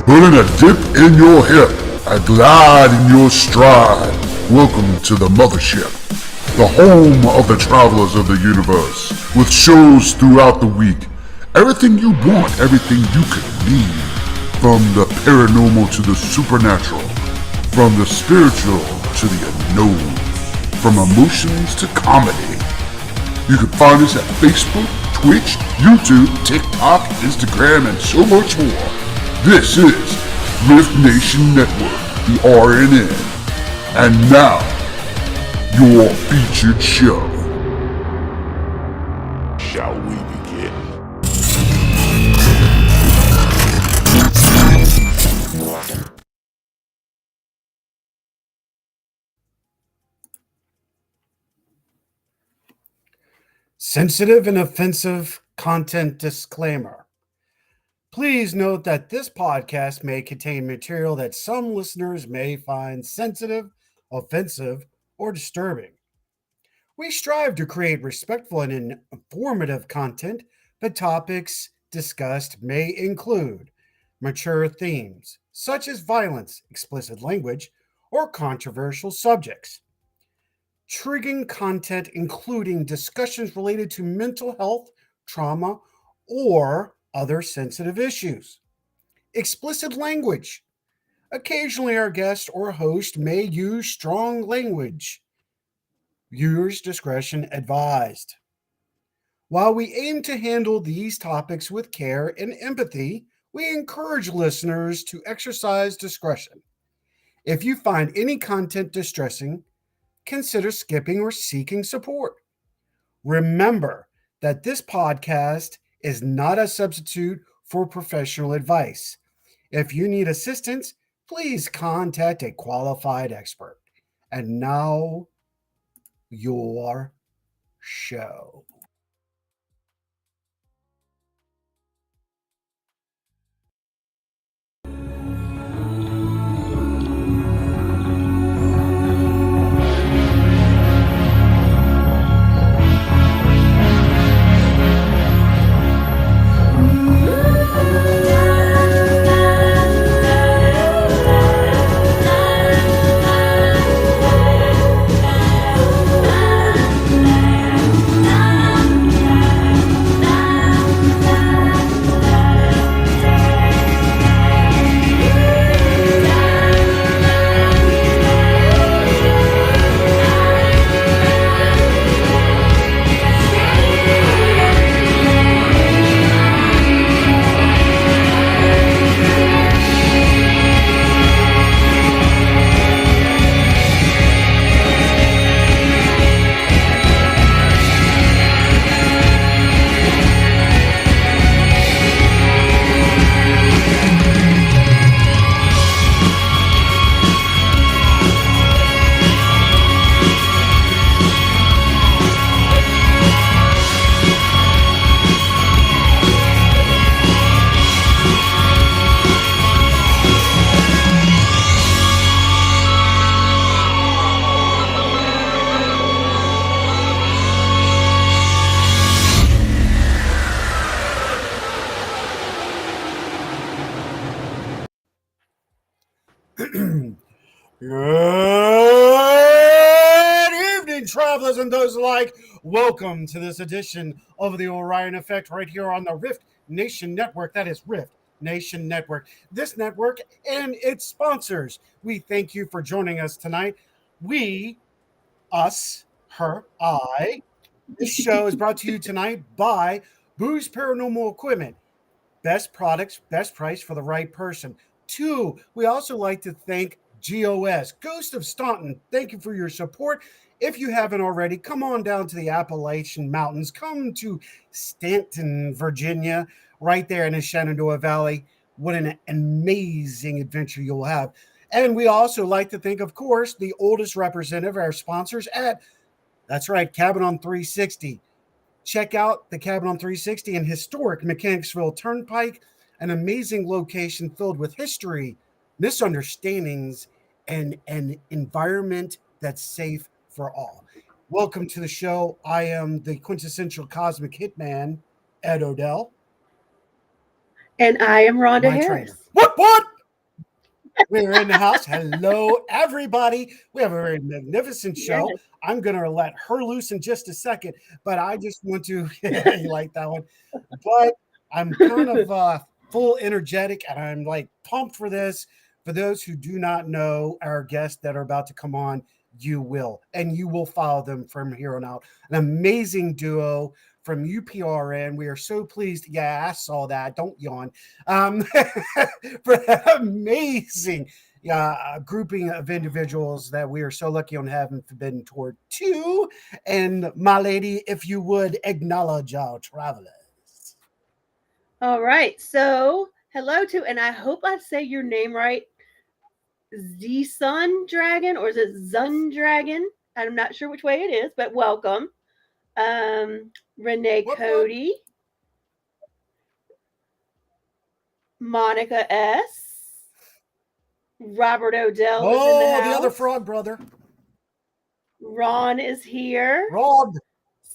Putting a dip in your hip, a glide in your stride. Welcome to the mothership, the home of the travelers of the universe, with shows throughout the week. Everything you want, everything you could need. From the paranormal to the supernatural, from the spiritual to the unknown, from emotions to comedy. You can find us at Facebook, Twitch, YouTube, TikTok, Instagram, and so much more. This is R.I.F.T Nation Network, the RNN. And now, your featured show. Shall we begin? Sensitive and offensive content disclaimer. Please note that this podcast may contain material that some listeners may find sensitive, offensive, or disturbing. We strive to create respectful and informative content, but topics discussed may include mature themes, such as violence, explicit language, or controversial subjects. Triggering content including discussions related to mental health, trauma, or other sensitive issues. Explicit language. Occasionally, our guest or host may use strong language. Viewers' discretion advised. While we aim to handle these topics with care and empathy, we encourage listeners to exercise discretion. If you find any content distressing, consider skipping or seeking support. Remember that this podcast is not a substitute for professional advice. If you need assistance, please contact a qualified expert. And now, your show. Good evening, travelers and those alike. Welcome to this edition of the Orion Effect right here on the R.I.F.T Nation Network. That is R.I.F.T Nation Network. This network and its sponsors. We thank you for joining us tonight. We, us, her, I. This show is brought to you tonight by Boo's Paranormal Equipment. Best products, best price for the right person. Two, we also like to thank GOS, Ghost of Staunton. Thank you for your support. If you haven't already, come on down to the Appalachian Mountains. Come to Stanton, Virginia, right there in the Shenandoah Valley. What an amazing adventure you'll have. And we also like to thank, of course, the oldest representative, our sponsors at, that's right, Cabin on 360. Check out the Cabin on 360 in historic Mechanicsville Turnpike, an amazing location filled with history, misunderstandings, and an environment that's safe for all. Welcome to the show. I am the quintessential cosmic hitman, Ed Odell. And I am Rhonda my Harris. trainer. What? We're in the house. Hello, everybody. We have a very magnificent show. Yes. I'm going to let her loose in just a second, but I just want to, you like that one, but I'm kind of full energetic and I'm like pumped for this. For those who do not know our guests that are about to come on, you will, and you will follow them from here on out. An amazing duo from UPRN. We are so pleased. Yeah, I saw that. Don't yawn. For that amazing grouping of individuals that we are so lucky on having Forbidden Tour 2. And my lady, if you would acknowledge our travelers. All right. So, hello to, and I hope I say your name right, Z Sun Dragon, or is it Zun Dragon? I'm not sure which way it is, but welcome. Renee What? Cody, Monica S, Robert Odell is in the house. The other frog brother. Ron is here. Rod.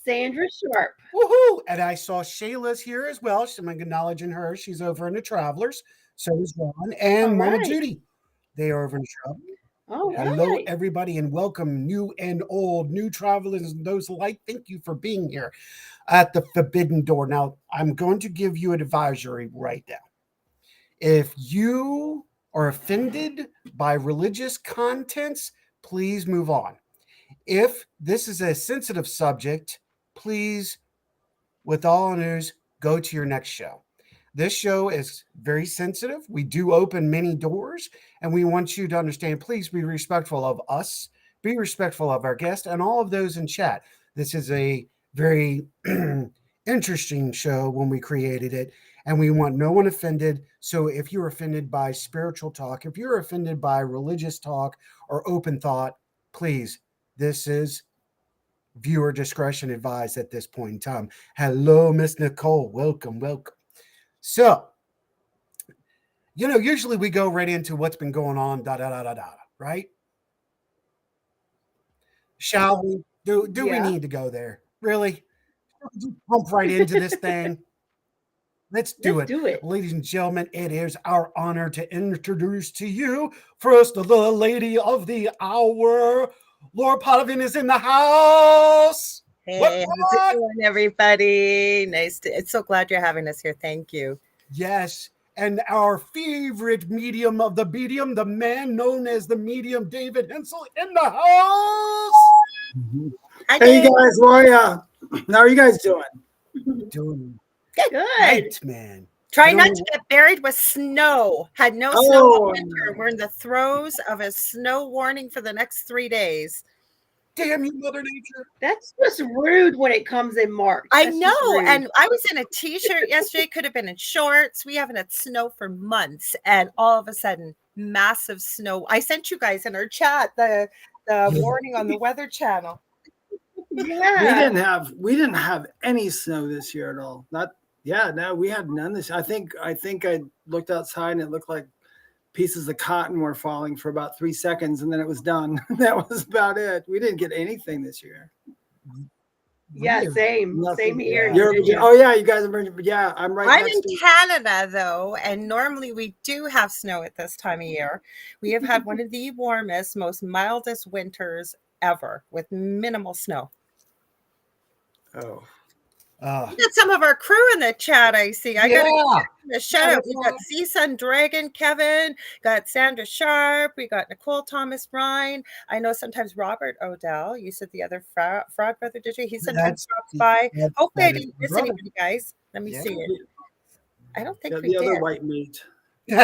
Sandra Sharp. Woohoo! And I saw Shayla's here as well. So I'm acknowledging her. She's over in the Travelers. So is Ron and Mama Judy. They are over in the Travelers. Hello, everybody, and welcome, new and old, new travelers and those alike. Thank you for being here at the Forbidden Door. Now, I'm going to give you an advisory right now. If you are offended by religious contents, please move on. If this is a sensitive subject, please, with all news, go to your next show. This show is very sensitive. We do open many doors, and we want you to understand, please be respectful of us, be respectful of our guests, and all of those in chat. This is a very interesting show when we created it, and we want no one offended. So if you're offended by spiritual talk, if you're offended by religious talk or open thought, please, this is viewer discretion advised at this point in time. Hello, Miss Nicole. Welcome, welcome. So, usually we go right into what's been going on, right? Shall we? Do we need to go there? Really? Pump right into this thing. Let's do it. Ladies and gentlemen, it is our honor to introduce to you first the lady of the hour. Laura Potvin is in the house. Hey, how's it going, everybody? It's so glad you're having us here. Thank you. Yes. And our favorite medium of the medium, the man known as the medium, David Hanzel, in the house. Hey, guys. How are you guys doing? Doing good. Right, man. Try not to get buried with snow. Had no snow all winter. We're in the throes of a snow warning for the next 3 days. Damn you, Mother Nature. That's just rude when it comes in March. I know. And I was in a t-shirt yesterday, could have been in shorts. We haven't had snow for months. And all of a sudden, massive snow. I sent you guys in our chat the warning on the Weather Channel. Yeah. We didn't have any snow this year at all. No, we had none this. I think I looked outside and it looked like pieces of cotton were falling for about 3 seconds, and then it was done. That was about it. We didn't get anything this year. Yeah, same here. You guys are. Yeah, I'm right. I'm in Canada though, and normally we do have snow at this time of year. We have had one of the warmest, most mildest winters ever with minimal snow. Oh. We got some of our crew in the chat, I see. I got a shout out. We got Z-Sun Dragon, Kevin, got Sandra Sharp, we got Nicole Thomas Ryan. I know sometimes Robert Odell, you said the other fraud brother, did you? He sometimes drops by. Hopefully I didn't miss anybody, guys. Let me see it. I don't think we the did. Other white meat. And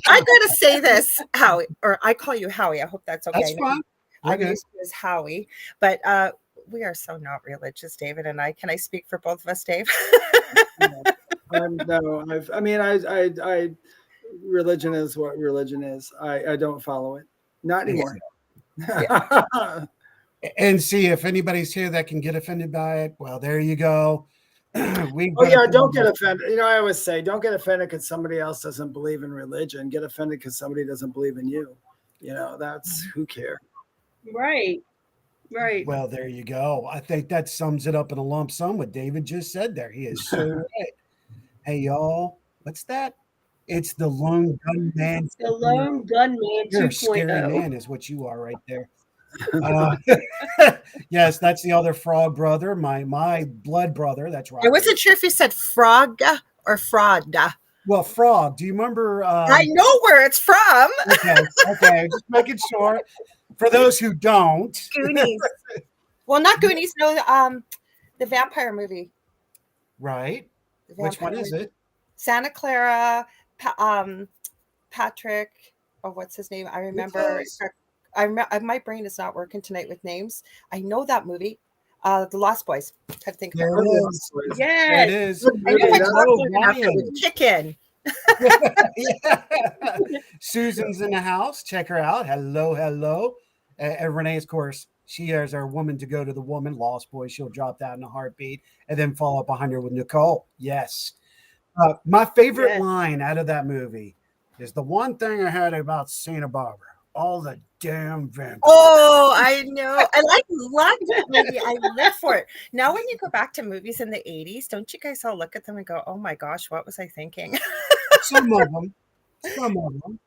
I gotta say this, Howie, or I call you Howie. I hope that's okay. That's fine. I'm used to as Howie, but we are so not religious, David and I. Can I speak for both of us, Dave? Religion is what religion is. I don't follow it. Not anymore. Yeah. And see if anybody's here that can get offended by it. Well, there you go. Don't get offended. I always say, don't get offended because somebody else doesn't believe in religion. Get offended because somebody doesn't believe in you. That's who cares. Right. Well, there you go. I think that sums it up in a lump sum what David just said there. He is so right. Hey, y'all, what's that? It's the lone gunman. The Lone Gunman You're a scary 2.0. man, is what you are right there. Yes, that's the other frog brother, my blood brother. That's right. I wasn't sure if you said frog or fraud. Well, frog. Do you remember? I know where it's from. Okay, just making sure. For those who don't, Goonies. Well, not Goonies. No, the vampire movie. Right. The Which one vampire is movie. it? Santa Clara. Patrick. Oh, what's his name? I remember. My brain is not working tonight with names. I know that movie. The Lost Boys. I had to think about There it. it is. There Yes. it is. I knew my That's tongue Oh, was enough, it Ryan. would kick in. Yeah. Susan's in the house. Check her out. Hello, hello. And Renee, of course, she is our woman to go to the woman. Lost Boy. She'll drop that in a heartbeat and then follow up behind her with Nicole. Yes. My favorite Yes. line out of that movie is the one thing I heard about Santa Barbara. All the damn vampires. Oh, I know. I loved that movie. I lived for it. Now, when you go back to movies in the 80s, don't you guys all look at them and go, oh my gosh, what was I thinking? Some of them. Some of them.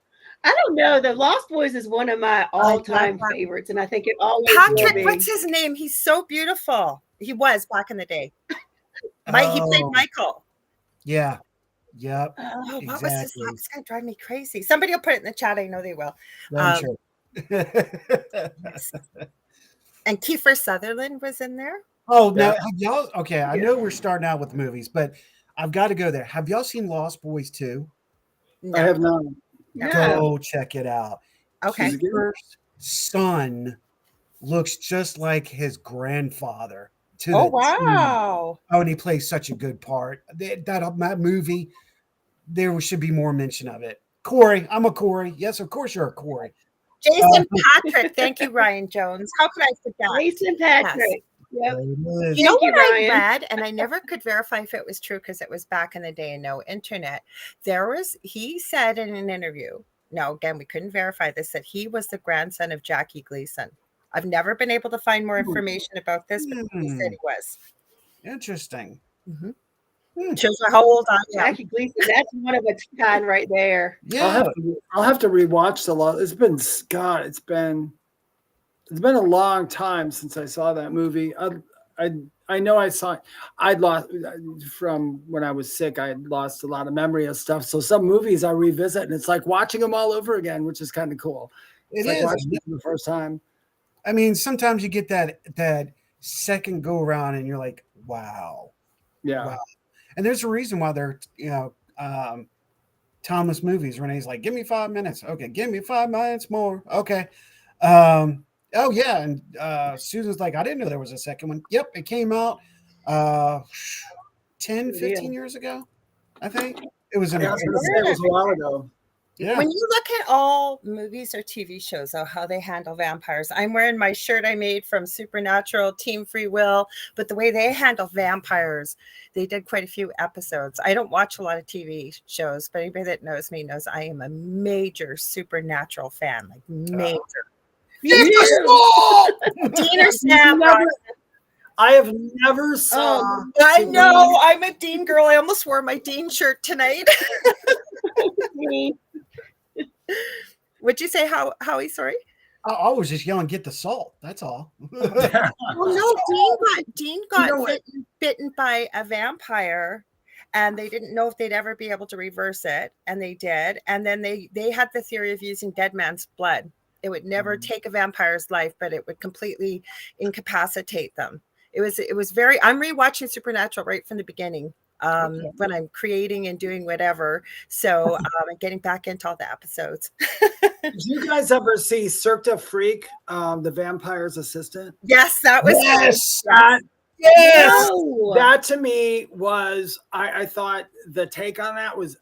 I don't know. The Lost Boys is one of my all-time that. favorites, and I think it always will Patrick, be. what's his name? He's so beautiful. He was back in the day. He played Oh, Michael. yeah. Yep. Oh, what was his Exactly. name? It's going to drive me crazy. Somebody will put it in the chat. I know they will. I'm sure. Yes. And Kiefer Sutherland was in there. Oh, no. Yeah. Have y'all, okay, I know we're starting out with movies, but I've got to go there. Have y'all seen Lost Boys 2? No. I have not. No. Go check it out. Okay. Kiefer's son looks just like his grandfather. To Oh, the T. wow. Oh, and he plays such a good part. That movie, there should be more mention of it. Corey, I'm a Corey. Yes, of course you're a Corey. Jason Patrick. Thank you, Ryan Jones. How could I forget? Jason Patrick. Yep. There it is. You know Thank what you, I Ryan. read, and I never could verify if it was true because it was back in the day and no internet. He said in an interview, no, again, we couldn't verify this, that he was the grandson of Jackie Gleason. I've never been able to find more information about this, but he said he was. Interesting. Shows you how old I am. Jackie Gleason, that's one of its kind right there. Yeah. I'll have to rewatch the lot. It's been a long time since I saw that movie. I know I saw it. I'd lost from when I was sick. I had lost a lot of memory of stuff. So some movies I revisit, and it's like watching them all over again, which is kind of cool. It's like watching them the first time. I mean, sometimes you get that second go around, and you're like, wow. Yeah. Wow. And there's a reason why they're, Thomas movies. Renee's like, give me 5 minutes. Okay, give me 5 minutes more. Okay. Oh yeah, and Susan's like, I didn't know there was a second one. Yep, it came out 10, 15 years ago, I think. It was in Yeah, I was gonna say it was a while ago. yeah. When you look at all movies or TV shows, how they handle vampires, I'm wearing my shirt I made from Supernatural, Team Free Will, but the way they handle vampires, they did quite a few episodes. I don't watch a lot of TV shows, but anybody that knows me knows I am a major Supernatural fan, like major. Dean or Sam? I have never saw. I know. I'm a Dean girl. I almost wore my Dean shirt tonight. Would you say Howie? Sorry. I was just yelling, get the salt. That's all. Well, no, Dean got bitten by a vampire, and they didn't know if they'd ever be able to reverse it, and they did. And then they had the theory of using dead man's blood. It would never take a vampire's life, but it would completely incapacitate them. It was very. I'm rewatching Supernatural right from the beginning. When I'm creating and doing whatever. So I'm getting back into all the episodes. Did you guys ever see Cirque du Freak, the vampire's assistant? Yes, that was Yes, No. that to me was. I thought the take on that was.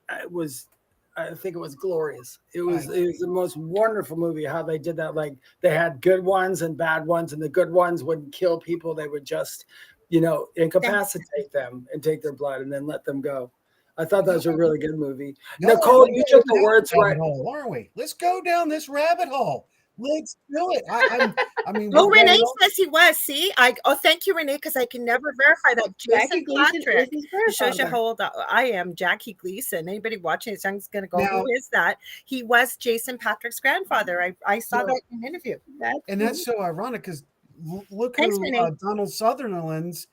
I think it was glorious. It was the most wonderful movie. How they did that, like they had good ones and bad ones, and the good ones wouldn't kill people; they would just, incapacitate them and take their blood and then let them go. I thought that was a really good movie. Nicole, you took the words right. Hole, aren't we? Let's go down this rabbit hole. Let's do it. I mean, Oh, we've got Renee it all- says he was. See, thank you, Renee, because I can never verify that. Jackie Jason Gleason Patrick. is his It shows you grandfather. how old I am. Jackie Gleason. Anybody watching this is going to go, Now- who is that? He was Jason Patrick's grandfather. I saw So- that in an interview. that's so ironic because look Thanks, who Renee. Donald Sutherland's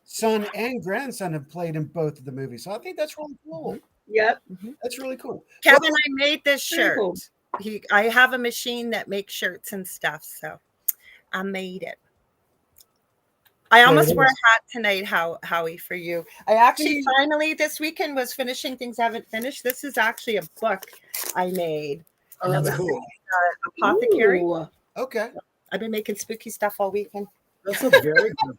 son and grandson have played in both of the movies. So I think that's really cool. Yep. That's really cool. Kevin, Well, I made this Very shirt. cool. I have a machine that makes shirts and stuff, so I made it. I There almost it wore a is. hat tonight, Howie, for you. I actually finally this weekend was finishing things I haven't finished. This is actually a book I made. Oh, that's cool. Apothecary. Ooh, Okay. I've been making spooky stuff all weekend. That's a very good.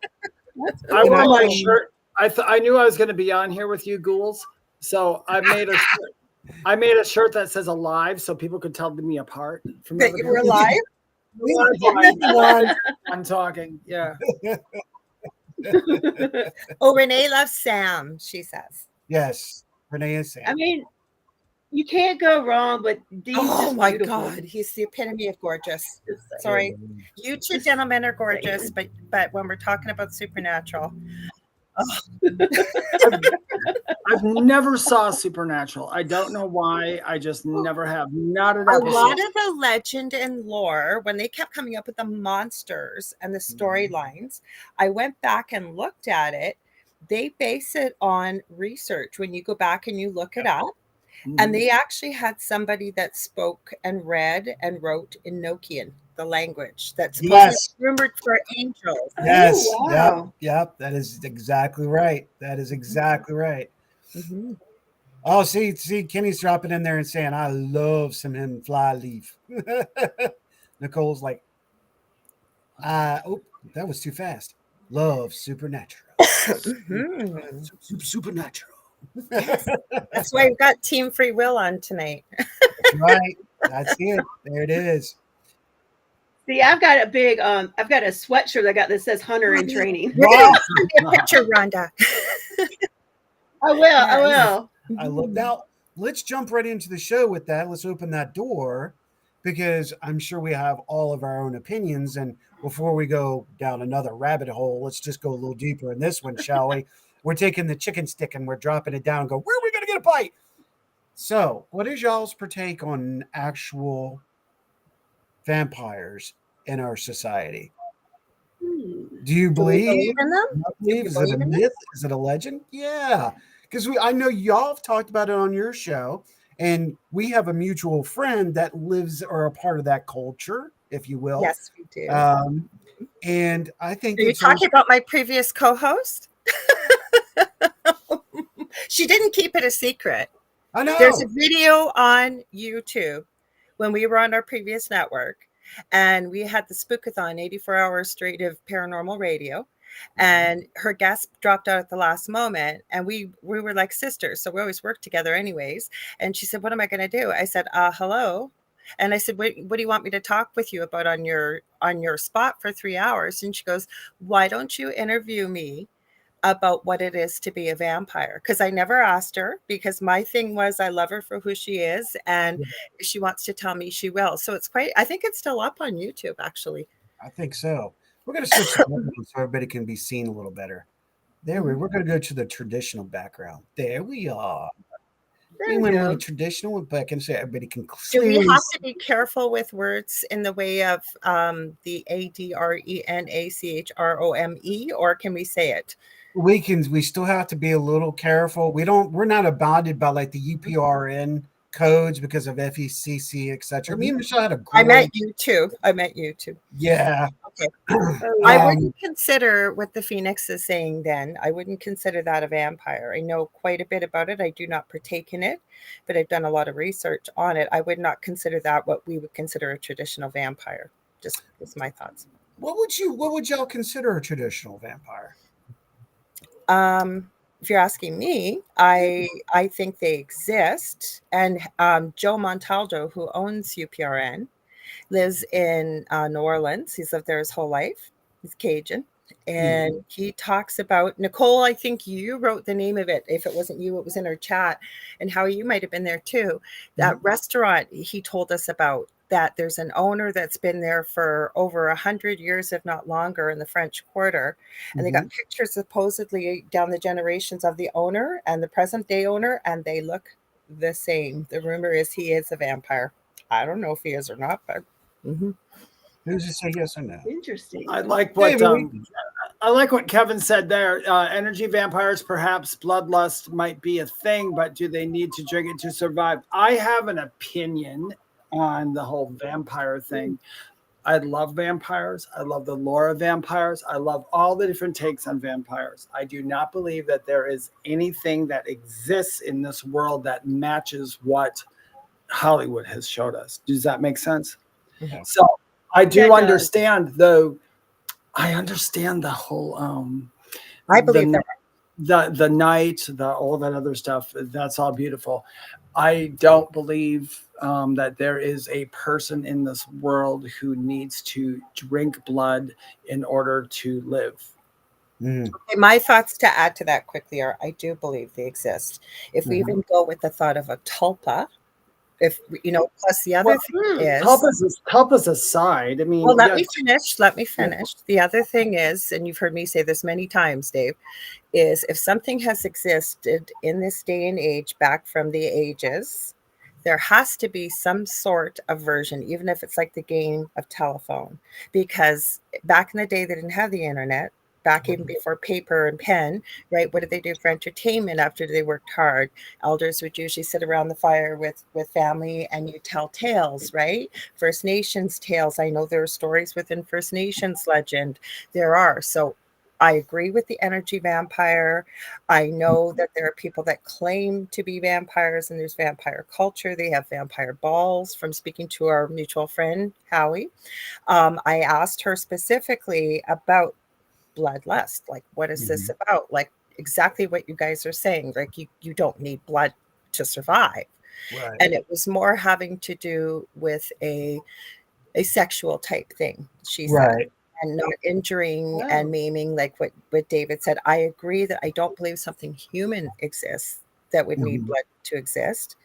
that's I wore cool. my shirt. I knew I was going to be on here with you ghouls, so I made a shirt. I made a shirt that says "alive" so people could tell me apart from That other you were people. alive. I'm talking. Yeah. Oh, Renee loves Sam, she says. Yes. Renee is saying. I mean, you can't go wrong, but Dean's Oh just my beautiful. God, he's the epitome of gorgeous. Just saying. Sorry, you two gentlemen are gorgeous, but when we're talking about supernatural, I've never saw Supernatural. I don't know why. I just never have. Not an a episode. lot of the legend and lore, when they kept coming up with the monsters and the storylines, I went back and looked at it. They base it on research. When you go back and you look it up, and they actually had somebody that spoke and read and wrote in Nokian, the language that's supposedly rumored for angels. Yes. Oh, wow. Yep. That is exactly right. That is exactly right. Mm-hmm. Oh, see, Kenny's dropping in there and saying, I love some him fly leaf. Nicole's like, oh, that was too fast. Love supernatural. Supernatural. Yes. That's why we've got Team Free Will on tonight. That's right. That's it. There it is. See, I've got a big I've got a sweatshirt I got that says Hunter in training. You're gonna send me a picture, Rhonda. I will. I love. Now let's jump right into the show with that. Let's open that door because I'm sure we have all of our own opinions. And before we go down another rabbit hole, let's just go a little deeper in this one, shall we? We're taking the chicken stick and we're dropping it down and go, where are we going to get a bite? So, what is y'all's take on actual vampires in our society? Do you believe in them? not believe? Is it a myth? Is it a legend? Yeah. Because I know y'all have talked about it on your show, and we have a mutual friend that lives or a part of that culture, if you will. Yes, we do. And I think Are you talking about my previous co-host? She didn't keep it a secret. I know. There's a video on YouTube when we were on our previous network, and we had the Spookathon, 84 hours straight of paranormal radio. And her guest dropped out at the last moment, and we were like sisters, so we always worked together anyways. And she said, what am I going to do? I said, hello. And I said, what do you want me to talk with you about on your spot for 3 hours? And she goes, why don't you interview me about what it is to be a vampire? Because I never asked her, because my thing was I love her for who she is, and if she wants to tell me, she will. So it's quite, I think it's still up on YouTube, actually. I think so. We're going to switch so everybody can be seen a little better. There we're going to go to the traditional background. There we are. We went a little traditional, but I can say everybody can Do we clearly have to be careful with words in the way of the ADRENACHROME, or can we say it? we still have to be a little careful. We're not abounded by like the UPRN codes because of FECC, etc. Me and Michelle had a great, I meant you too. yeah. Okay. I wouldn't consider what the Phoenix is saying then. I wouldn't consider that a vampire. I know quite a bit about it. I do not partake in it, but I've done a lot of research on it. I would not consider that what we would consider a traditional vampire. Just my thoughts. What would y'all consider a traditional vampire? If you're asking me, I think they exist. And Joe Montaldo, who owns UPRN, lives in New Orleans. He's lived there his whole life. He's Cajun. And he talks about, Nicole, I think you wrote the name of it. If it wasn't you, it was in our chat. And how you might have been there too. That restaurant he told us about that there's an owner that's been there for over 100 years, if not longer, in the French Quarter. And they got pictures supposedly down the generations of the owner and the present day owner, and they look the same. The rumor is he is a vampire. I don't know if he is or not, but Who's to say yes or no? Interesting. I like what David, I like what Kevin said there. Energy vampires, perhaps bloodlust might be a thing, but do they need to drink it to survive? I have an opinion on the whole vampire thing. I love vampires. I love the lore of vampires. I love all the different takes on vampires. I do not believe that there is anything that exists in this world that matches what Hollywood has showed us. Does that make sense? Yeah. So I do That does. understand, though. I understand the whole I believe the night, all that other stuff. That's all beautiful. I don't believe that there is a person in this world who needs to drink blood in order to live. Okay, my thoughts to add to that quickly are I do believe they exist. If we even go with the thought of a tulpa, if you know, plus the other thing is Tulpas aside, I mean, well, let me finish. Let me finish. The other thing is, and you've heard me say this many times, Dave, is if something has existed in this day and age back from the ages, there has to be some sort of version, even if it's like the game of telephone. Because back in the day, they didn't have the internet. Back even before paper and pen, right? What did they do for entertainment after they worked hard? Elders would usually sit around the fire with family and you tell tales, right? First Nations tales. I know there are stories within First Nations legend. There are. So I agree with the energy vampire. I know that there are people that claim to be vampires and there's vampire culture. They have vampire balls from speaking to our mutual friend, Howie. I asked her specifically about bloodlust. Like, what is this about? Like exactly what you guys are saying. Like you don't need blood to survive. Right. And it was more having to do with a sexual type thing, she said. Right. And not injuring Oh. and maiming, like what David said. I agree that I don't believe something human exists that would need blood to exist.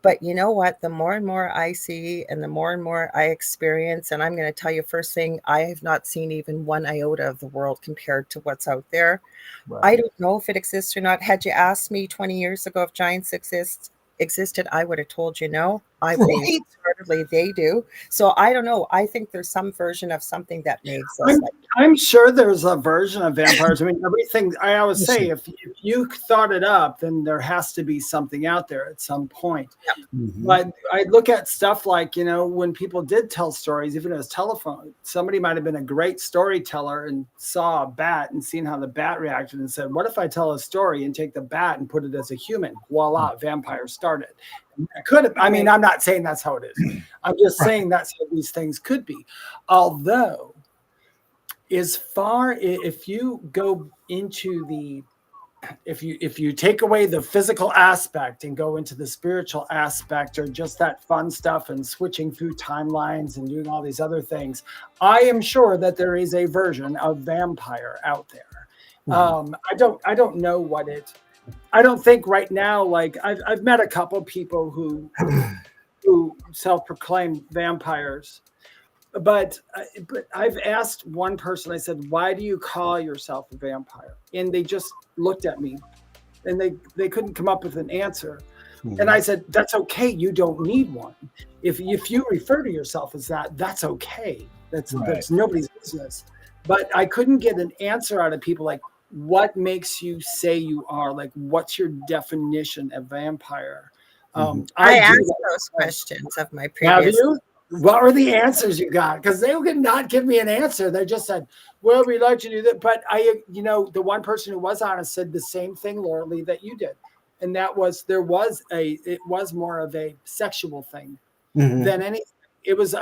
But you know what? The more and more I see and the more and more I experience, and I'm going to tell you first thing, I have not seen even one iota of the world compared to what's out there. Right. I don't know if it exists or not. Had you asked me 20 years ago if giants existed, I would have told you no. I believe wholeheartedly they do. So I don't know. I think there's some version of something that makes us I'm sure there's a version of vampires. I mean, everything I always say, if you thought it up, then there has to be something out there at some point. But I look at stuff like, you know, when people did tell stories, even as telephone, somebody might have been a great storyteller and saw a bat and seen how the bat reacted and said, what if I tell a story and take the bat and put it as a human? Voila, vampire started. It could have, I mean, I'm not saying that's how it is. I'm just saying that's how these things could be. Although, if you go into the if you take away the physical aspect and go into the spiritual aspect, or just that fun stuff and switching through timelines and doing all these other things, I am sure that there is a version of vampire out there. I don't know what it. I don't think right now. Like I've met a couple people who self-proclaim vampires. But I've asked one person, I said, why do you call yourself a vampire? And they just looked at me and they couldn't come up with an answer. And I said, that's okay. You don't need one. If you refer to yourself as that, that's okay. That's nobody's business. But I couldn't get an answer out of people like, what makes you say you are? Like, what's your definition of vampire? I asked those questions of my previous. Have you? What were the answers you got? Because they could not give me an answer. They just said, well, we'd like to do that. But the one person who was honest said the same thing, Lorelei, that you did. And that was, it was more of a sexual thing than anything. It was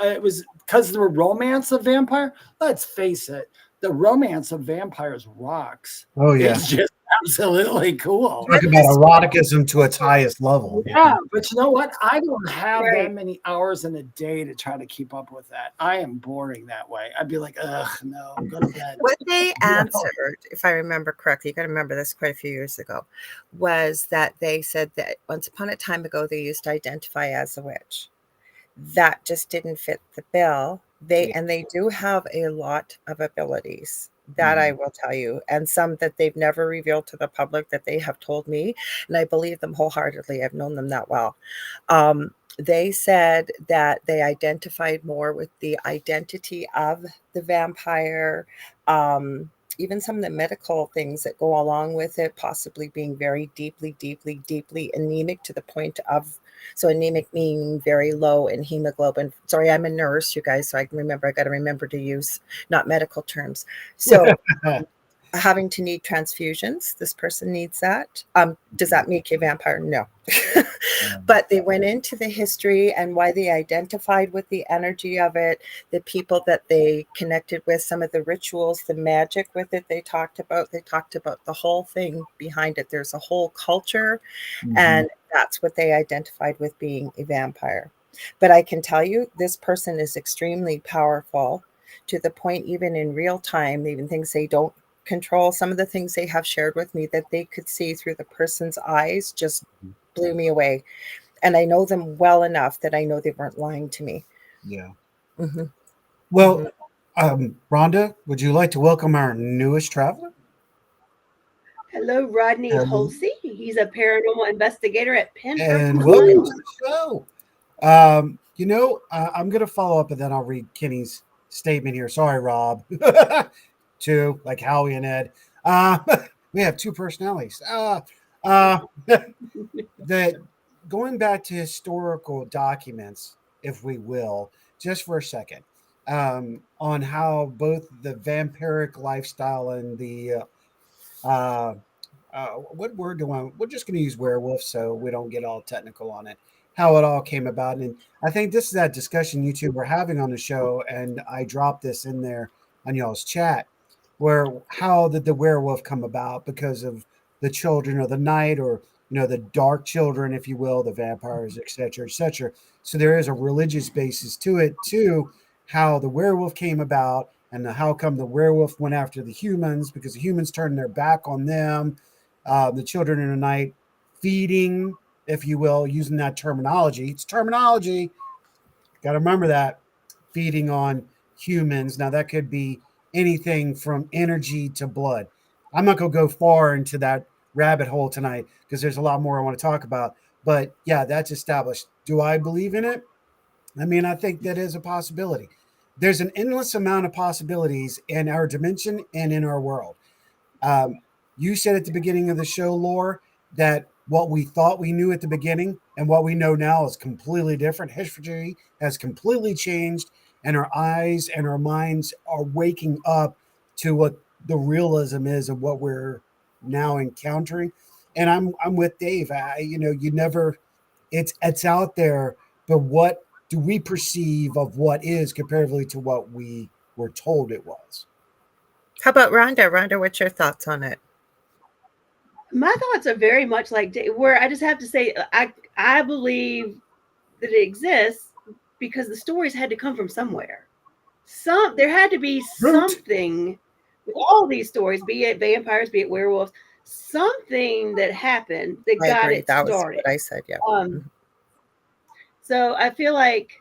because the romance of vampire, let's face it, the romance of vampires rocks. Oh, yeah. It's just absolutely cool. Talk about eroticism to its highest level. Yeah, but you know what? I don't have that many hours in a day to try to keep up with that. I am boring that way. I'd be like, ugh, no, go to bed. What they answered, if I remember correctly, you got to remember this quite a few years ago, was that they said that once upon a time ago, they used to identify as a witch. that just didn't fit the bill. They do have a lot of abilities, that I will tell you, and some that they've never revealed to the public that they have told me, and I believe them wholeheartedly. I've known them that well. They said that they identified more with the identity of the vampire, even some of the medical things that go along with it, possibly being very deeply, deeply, deeply anemic to the point of, so anemic meaning very low in hemoglobin. Sorry, I'm a nurse, you guys, so I got to remember to use not medical terms. So having to need transfusions. This person needs that. Does that make you a vampire? No. But they went into the history and why they identified with the energy of it, the people that they connected with, some of the rituals, the magic with it they talked about. They talked about the whole thing behind it. There's a whole culture, and that's what they identified with being a vampire. But I can tell you, this person is extremely powerful to the point, even in real time, even things they don't control, some of the things they have shared with me that they could see through the person's eyes just blew me away. And I know them well enough that I know they weren't lying to me. Yeah. Mm-hmm. Well, Rhonda, would you like to welcome our newest traveler? Hello, Rodney Holsey. He's a paranormal investigator at Penhurst. And welcome to the show. I'm going to follow up and then I'll read Kenny's statement here. Sorry, Rob. Two, like Howie and Ed. We have two personalities. That going back to historical documents, if we will, just for a second, on how both the vampiric lifestyle and the what word do I? We're just going to use werewolf, so we don't get all technical on it. How it all came about, and I think this is that discussion you two were having on the show, and I dropped this in there on y'all's chat, where how did the werewolf come about because of the children of the night, or the dark children, if you will, the vampires, etc., etc. So there is a religious basis to it too, how the werewolf came about, and how come the werewolf went after the humans because the humans turned their back on them. The children in the night feeding, if you will, using that terminology. It's terminology. Got to remember that. Feeding on humans. Now, that could be anything from energy to blood. I'm not going to go far into that rabbit hole tonight because there's a lot more I want to talk about. But yeah, that's established. Do I believe in it? I mean, I think that is a possibility. There's an endless amount of possibilities in our dimension and in our world. You said at the beginning of the show, Lore, that what we thought we knew at the beginning and what we know now is completely different. History has completely changed, and our eyes and our minds are waking up to what the realism is of what we're now encountering. And I'm with Dave. You never, it's out there, but what do we perceive of what is comparatively to what we were told it was? How about Rhonda? Rhonda, what's your thoughts on it? My thoughts are very much like where I just have to say I believe that it exists because the stories had to come from somewhere. There had to be something with all these stories, be it vampires, be it werewolves, something that happened that got it that started. Was what I said, yeah. So I feel like,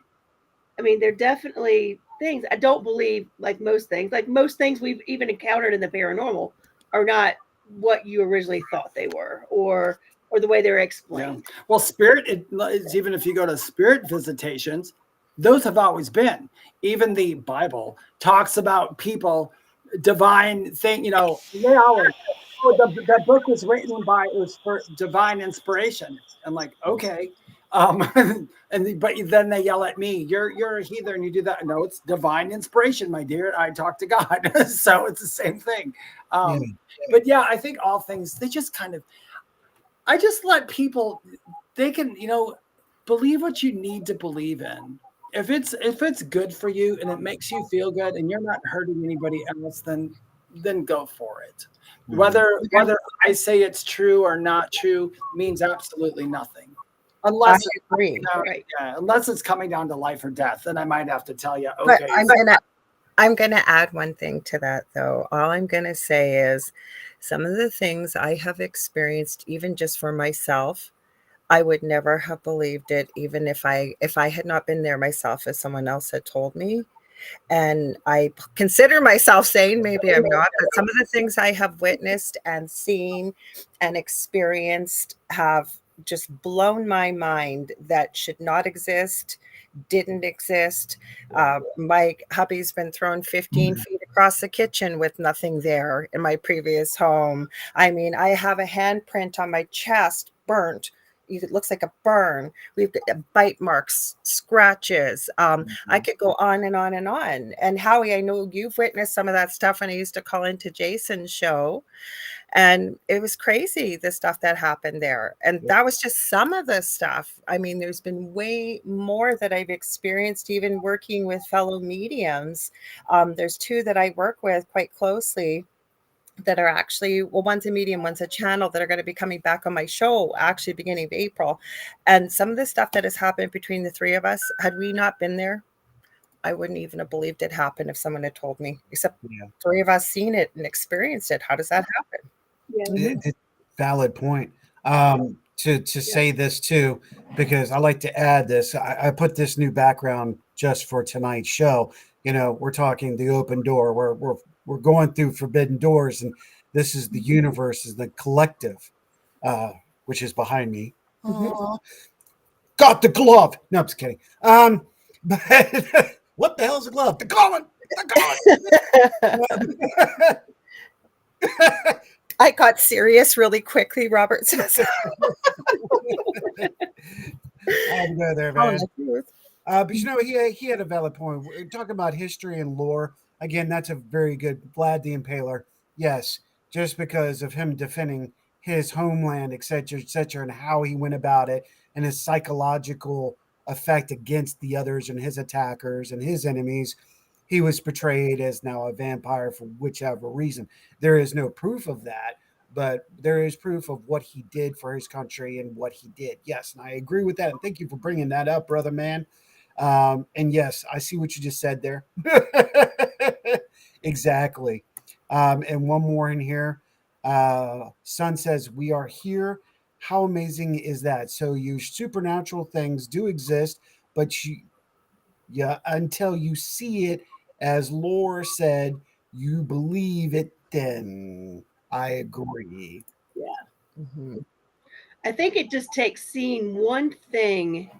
I mean, there are definitely things. I don't believe like most things we've even encountered in the paranormal are not what you originally thought they were, or the way they're explained. Yeah. Well, it's even if you go to spirit visitations, those have always been. Even the Bible talks about people, divine thing. They always. The book was written it was for divine inspiration. I'm like, okay. But then they yell at me, you're a heathen and you do that. No, it's divine inspiration, my dear. I talk to God. So it's the same thing. But yeah, I think all things, they just kind of, I just let people, they can, believe what you need to believe in. If it's good for you and it makes you feel good and you're not hurting anybody else, then go for it. Whether I say it's true or not true means absolutely nothing. Unless I agree. Unless it's coming down to life or death, then I might have to tell you, okay. But I'm gonna add one thing to that though. All I'm gonna say is some of the things I have experienced, even just for myself, I would never have believed it, even if I had not been there myself, as someone else had told me. And I consider myself sane. Maybe I'm not, but some of the things I have witnessed and seen and experienced have just blown my mind that should not exist, didn't exist. My hubby's been thrown 15 feet across the kitchen with nothing there in my previous home. I mean, I have a handprint on my chest, burnt. It looks like a burn. We've got bite marks, scratches. I could go on and on and on. And Howie, I know you've witnessed some of that stuff when I used to call into Jason's show. And it was crazy, the stuff that happened there. And that was just some of the stuff. I mean, there's been way more that I've experienced, even working with fellow mediums. There's two that I work with quite closely that are actually, well, one's a medium, one's a channel, that are going to be coming back on my show actually beginning of April. And some of the stuff that has happened between the three of us, had we not been there, I wouldn't even have believed it happened if someone had told me, except three of us seen it and experienced it. How does that happen? It's valid point. To say this too, because I like to add this. I put this new background just for tonight's show. You know, we're talking the open door. We're going through forbidden doors, and this is the universe, is the collective, which is behind me. Got the glove. No, I'm just kidding. But what the hell's a glove? The glove. I got serious really quickly, Robert says. I had to go there, man. But you know, he had a valid point. We're talking about history and lore. Again, that's a very good Vlad the Impaler. Yes, just because of him defending his homeland, et cetera, and how he went about it, and his psychological effect against the others and his attackers and his enemies, he was portrayed as now a vampire for whichever reason. There is no proof of that, but there is proof of what he did for his country and what he did. Yes, and I agree with that. And thank you for bringing that up, brother man. And yes, I see what you just said there. Exactly. And one more in here. Sun says, we are here. How amazing is that? So your supernatural things do exist, but until you see it, as Lore said, you believe it then. I agree. I think it just takes seeing one thing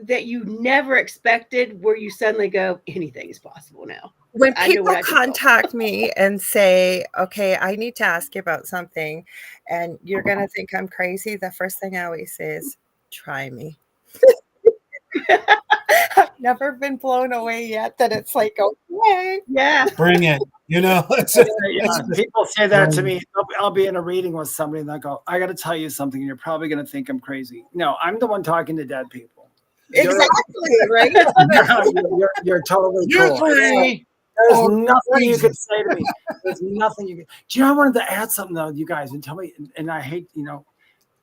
that you never expected, where you suddenly go, anything is possible now. When people contact me and say, okay, I need to ask you about something, and you're going to think I'm crazy, the first thing I always say is, try me. I've never been blown away yet that it's like, okay. Yeah. Bring it. You know, people say that to me. I'll be in a reading with somebody and they'll go, I got to tell you something. And you're probably going to think I'm crazy. No, I'm the one talking to dead people. Exactly, right? You're totally cool. There's nothing you could say to me. There's nothing you could. Do you know, I wanted to add something though, you guys, and tell me, and I hate, you know,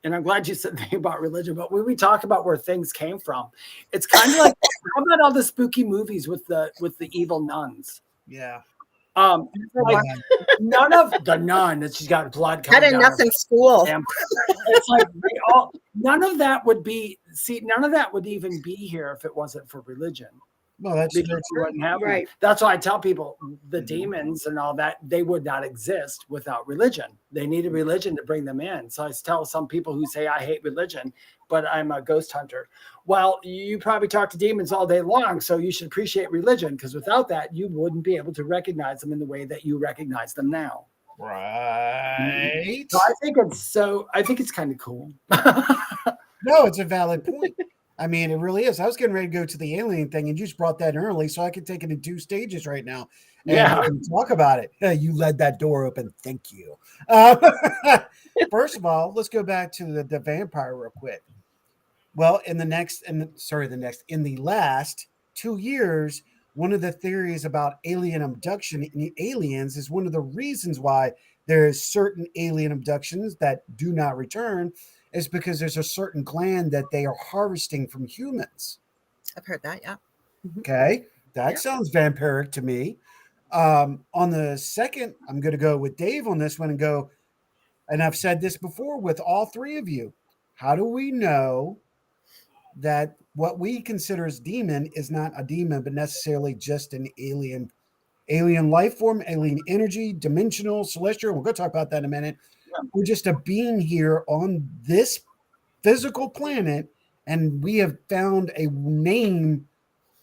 and I'm glad you said thing about religion, but when we talk about where things came from, it's kind of like, how about all the spooky movies with the evil nuns? Yeah. Like, none of the nun that she's got blood coming had enough in school. It's like none of that would be. See, none of that would even be here if it wasn't for religion. Well, that's right. That's why I tell people the demons and all that, they would not exist without religion. They needed religion to bring them in. So I tell some people who say I hate religion, but I'm a ghost hunter. Well, you probably talk to demons all day long, so you should appreciate religion, because without that, you wouldn't be able to recognize them in the way that you recognize them now. Right. So I think it's kind of cool. No, it's a valid point. I mean, it really is. I was getting ready to go to the alien thing, and you just brought that early, so I could take it in 2 stages right now and talk about it. You led that door open. Thank you. First of all, let's go back to the vampire real quick. Well, in the last 2 years, one of the theories about alien abduction in aliens is one of the reasons why there is certain alien abductions that do not return is because there's a certain gland that they are harvesting from humans. I've heard that, yeah. Okay, that sounds vampiric to me. On the second, I'm going to go with Dave on this one and go, and I've said this before with all three of you, how do we know that what we consider as demon is not a demon, but necessarily just an alien life form, alien energy, dimensional, celestial? We're going to talk about that in a minute. We're just a being here on this physical planet, and we have found a name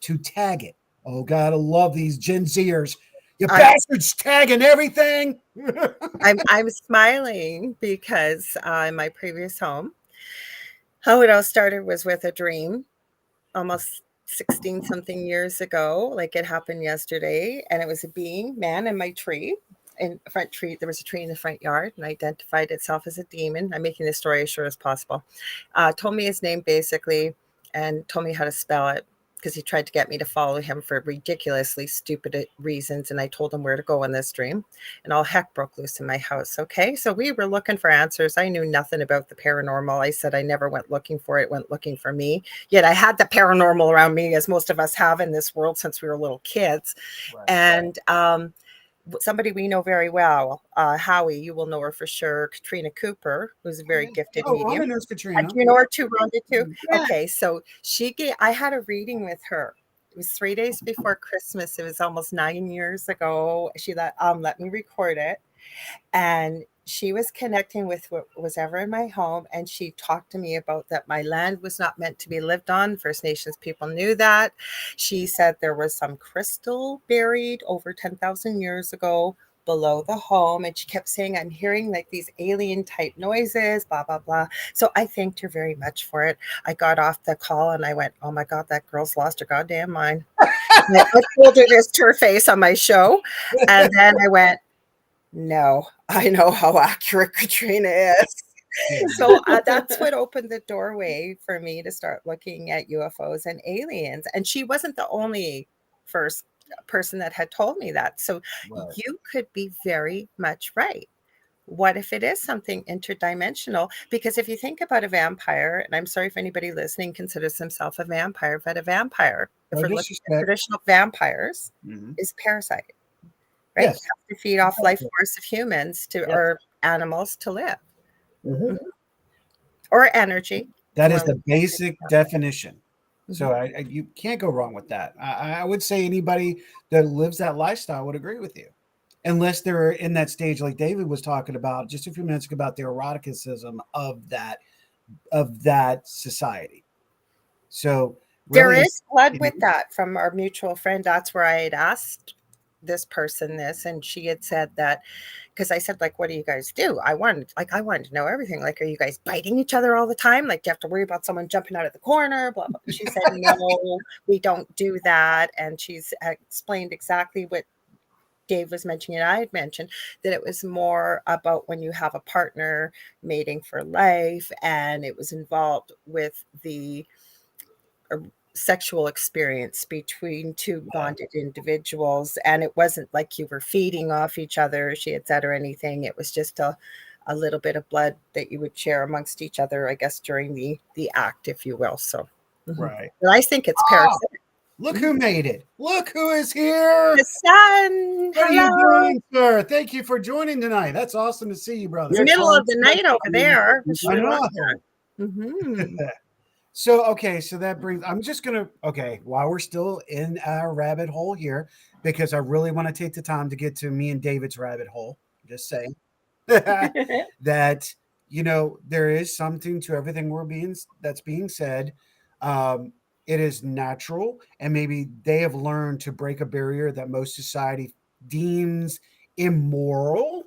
to tag it. Oh God, I love these Gen Zers. You bastards tagging everything. I'm smiling because in my previous home, how it all started was with a dream almost 16 something years ago. Like it happened yesterday, and it was a being, man, in my tree. In front tree, there was a tree in the front yard, and identified itself as a demon. I'm making this story as short as possible. Told me his name basically, and told me how to spell it, because he tried to get me to follow him for ridiculously stupid reasons. And I told him where to go in this dream, and all heck broke loose in my house. Okay. So we were looking for answers. I knew nothing about the paranormal. I said, I never went looking for it, went looking for me. Yet I had the paranormal around me, as most of us have in this world since we were little kids. Right. And, somebody we know very well, Howie, you will know her for sure. Katrina Cooper, who's a very gifted medium. Rhonda knows Katrina. Do you know her too, Rhonda, too? Yeah. Okay, so I had a reading with her. It was 3 days before Christmas. It was almost 9 years ago. She let me record it. And she was connecting with what was ever in my home. And she talked to me about that my land was not meant to be lived on. First Nations people knew that. She said there was some crystal buried over 10,000 years ago below the home. And she kept saying, I'm hearing like these alien type noises, blah, blah, blah. So I thanked her very much for it. I got off the call and I went, oh my God, that girl's lost her goddamn mind. I told her this to her face on my show. And then I went, no, I know how accurate Katrina is. So that's what opened the doorway for me to start looking at UFOs and aliens. And she wasn't the only first person that had told me that. So you could be very much right. What if it is something interdimensional? Because if you think about a vampire, and I'm sorry if anybody listening considers himself a vampire, but a vampire, if we're looking at traditional vampires, is parasite. Right? Yes. You have to feed off life force of humans or animals to live. Mm-hmm. Or energy. That is the basic definition. Mm-hmm. So you can't go wrong with that. I would say anybody that lives that lifestyle would agree with you. Unless they're in that stage like David was talking about just a few minutes ago about the eroticism of that society. So really, there is blood with that from our mutual friend. That's where I had asked this person this, and she had said that, because I said, like, what do you guys do? I wanted to know everything. Like, are you guys biting each other all the time? Like, do you have to worry about someone jumping out of the corner? Blah, blah. She said, no, we don't do that. And she's explained exactly what Dave was mentioning and I had mentioned, that it was more about when you have a partner mating for life, and it was involved with the sexual experience between two bonded individuals, and it wasn't like you were feeding off each other, she had said, or anything. It was just a little bit of blood that you would share amongst each other, I guess, during the act, if you will. So right. But I think it's parasitic. Look who made it. Look who is here. The sun. What are you doing, sir? Thank you for joining tonight. That's awesome to see you, brother. It's the middle of the night over there. I know. So that brings, I'm just going to, while we're still in our rabbit hole here, because I really want to take the time to get to me and David's rabbit hole, just saying that, there is something to everything that's being said. It is natural, and maybe they have learned to break a barrier that most society deems immoral.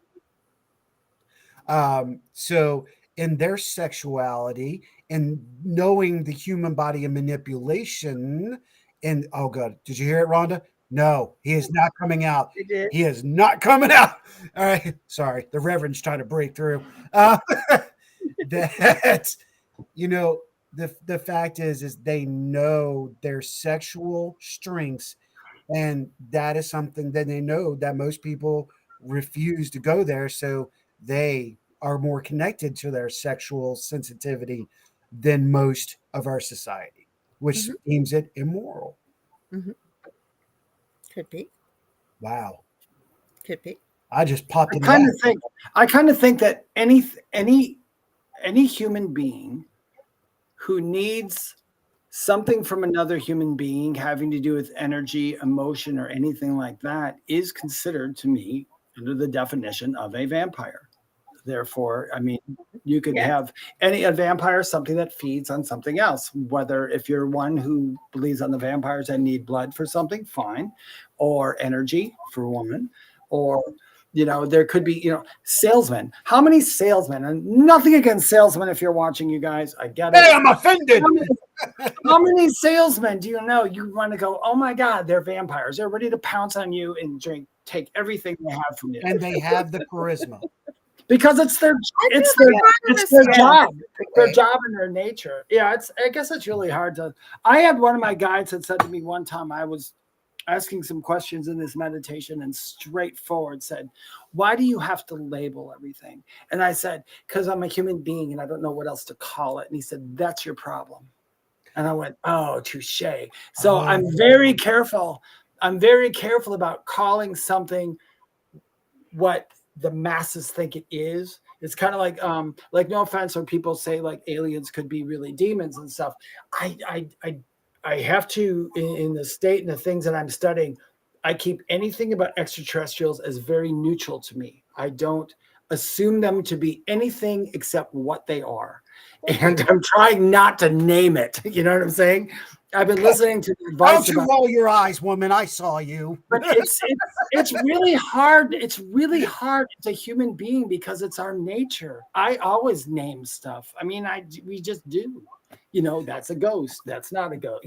So in their sexuality and knowing the human body and manipulation, and oh god, did you hear it, Rhonda? No, he is not coming out. He is not coming out. All right, sorry, the Reverend's trying to break through. That the fact is they know their sexual strengths, and that is something that they know that most people refuse to go there, so they are more connected to their sexual sensitivity than most of our society, which deems it immoral. Could be. Wow. Could be. I just popped. I kind of think that any human being who needs something from another human being having to do with energy, emotion, or anything like that is considered to me under the definition of a vampire. Therefore, I mean, you could have a vampire, something that feeds on something else. Whether if you're one who believes on the vampires and need blood for something, fine, or energy for one, or there could be salesmen. How many salesmen? And nothing against salesmen. If you're watching, you guys, I get it. Hey, I'm offended. How many salesmen do you know you want to go, oh my God, they're vampires. They're ready to pounce on you and take everything they have from you. And they have the charisma. Because it's their job. It's their job and their nature. Yeah, I guess it's really hard to. I had one of my guides that said to me one time, I was asking some questions in this meditation and straightforward said, why do you have to label everything? And I said, because I'm a human being and I don't know what else to call it. And he said, that's your problem. And I went, oh, touche. So I'm very careful. I'm very careful about calling something what the masses think it is. It's kind of like no offense when people say like aliens could be really demons and stuff. I have to, in the state and the things that I'm studying, I keep anything about extraterrestrials as very neutral to me. I don't assume them to be anything except what they are. And I'm trying not to name it. You know what I'm saying? I've been listening to the advice. Don't you roll your eyes, woman. I saw you. But it's really hard. It's really hard as a human being because it's our nature. I always name stuff. I mean, we just do. That's a ghost. That's not a ghost.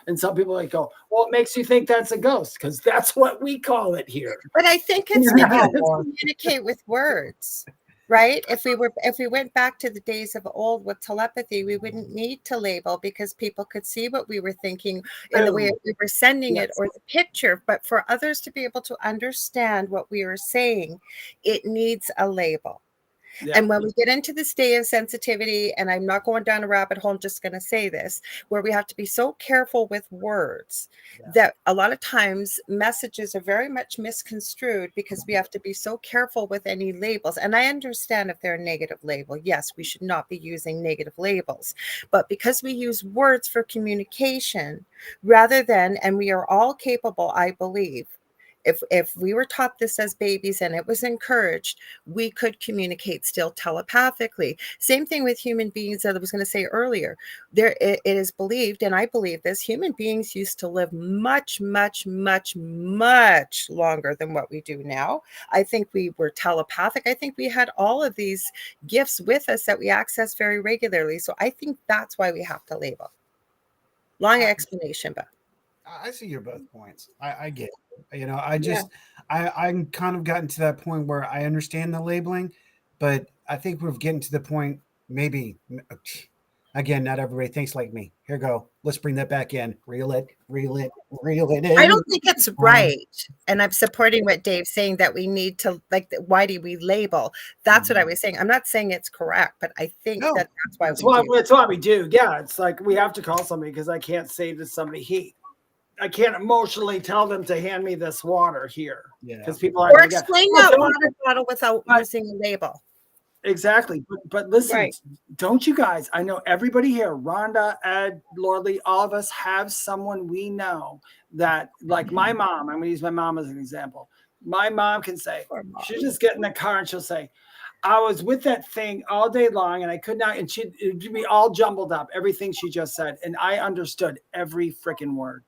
And some people go, well, it makes you think that's a ghost because that's what we call it here. But I think it's because we communicate with words. Right? If we went back to the days of old with telepathy, we wouldn't need to label because people could see what we were thinking in the way we were sending it or the picture. But for others to be able to understand what we are saying, it needs a label. Yeah. And when we get into this day of sensitivity, and I'm not going down a rabbit hole, I'm just going to say this, where we have to be so careful with words that a lot of times messages are very much misconstrued because we have to be so careful with any labels. And I understand if they're a negative label, yes, we should not be using negative labels. But because we use words for communication rather than, and we are all capable, I believe, if we were taught this as babies and it was encouraged, we could communicate still telepathically. Same thing with human beings that I was going to say earlier. It is believed, and I believe this, human beings used to live much, much, much, much longer than what we do now. I think we were telepathic. I think we had all of these gifts with us that we access very regularly. So I think that's why we have to label. Long explanation, but I see your both points. I get it. I'm kind of gotten to that point where I understand the labeling, but I think we're getting to the point, maybe, again, not everybody thinks like me. Here we go. Let's bring that back in. Reel it in. I don't think it's right. And I'm supporting what Dave's saying that we need to, why do we label? That's what I was saying. I'm not saying it's correct, but I think that's why that's what we do. Yeah, it's like we have to call somebody because I can't say to somebody, I can't emotionally tell them to hand me this water here because people are. Or explain that water bottle without using a label. Exactly, but listen, don't you guys? I know everybody here, Rhonda, Ed, Lorelei, all of us have someone we know that, like my mom. I'm going to use my mom as an example. My mom can say she'll just get in the car and she'll say, "I was with that thing all day long and I could not," and it'd be all jumbled up, everything she just said, and I understood every freaking word.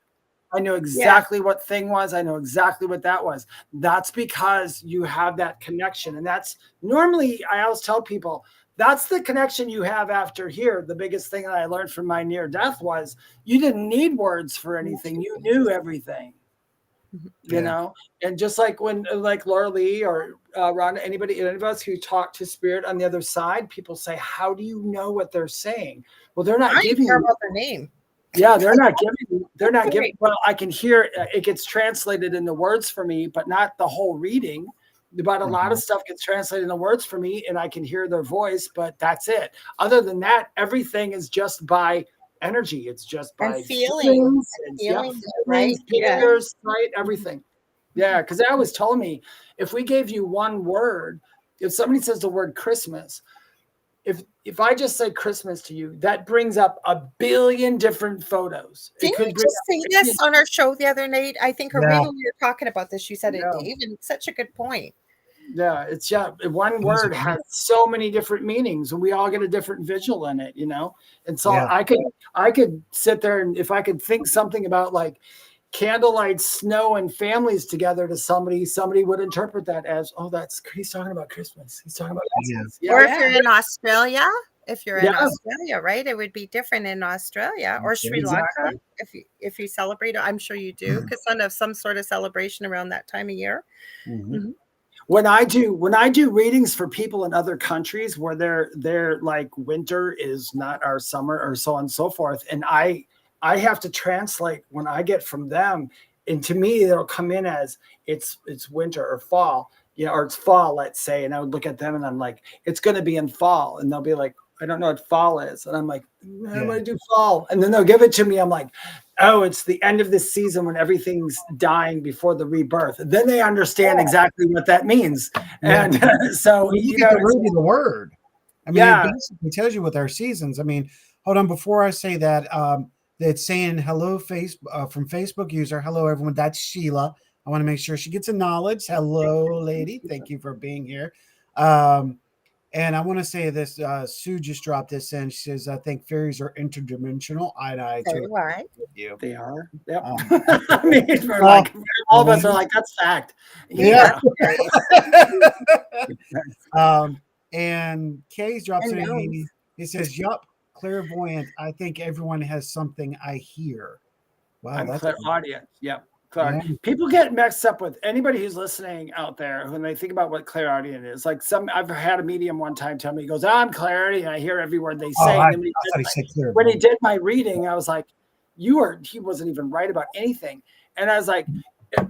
I know exactly what thing was. I know exactly what that was. That's because you have that connection. And that's normally, I always tell people, that's the connection you have after here. The biggest thing that I learned from my near death was you didn't need words for anything. You knew everything, you know? And just like when, like Lorelei or Rhonda, any of us who talk to spirit on the other side, people say, how do you know what they're saying? Well, they're not giving you their name. Yeah, they're not giving. Well, I can hear it gets translated into words for me, but not the whole reading. But a lot of stuff gets translated into words for me, and I can hear their voice, but that's it. Other than that, everything is just by energy. It's just by feelings, right? Pictures, right? Everything. Yeah, because they always told me if we gave you one word, if somebody says the word Christmas, if I just say Christmas to you, that brings up a billion different photos. Didn't you just say this on our show the other night? I think, or maybe we were talking about this. You said it, Dave, and such a good point. Yeah, it's one word has so many different meanings, and we all get a different visual in it, And so I could sit there, and if I could think something about like candlelight, snow, and families together to somebody would interpret that as, oh, he's talking about Christmas. He's talking about Christmas. Yeah. Or if you're in Australia, right, it would be different in Australia or Sri Lanka. If you celebrate, I'm sure you do, because have some sort of celebration around that time of year. When I do readings for people in other countries where they're like winter is not our summer or so on and so forth, and I have to translate when I get from them, and to me it'll come in as it's winter or fall, or it's fall, let's say, and I would look at them and I'm like, it's going to be in fall, and they'll be like, I don't know what fall is, and I'm like, I'm going to do fall, and then they'll give it to me. I'm like, oh, it's the end of this season when everything's dying before the rebirth. Then they understand exactly what that means, and so you got to read the word. I mean, it basically tells you with our seasons. I mean, hold on, before I say that, it's saying hello from Facebook user. Hello, everyone. That's Sheila. I want to make sure she gets a knowledge. Hello, lady. Thank you for being here. And I want to say this. Sue just dropped this in. She says, I think fairies are interdimensional. I right. You. They are. Yep. I mean, we're like, all of us are like, that's fact. Yeah. And Kay's drops in. He says, yup, clairvoyant. I think everyone has something I hear. Wow. That's clairaudient. Yep. People get mixed up with anybody who's listening out there when they think about what clairaudient is. Like I've had a medium one time tell me, he goes, I'm clairaudient, and I hear every word they say. When he did my reading, I was like, he wasn't even right about anything. And I was like,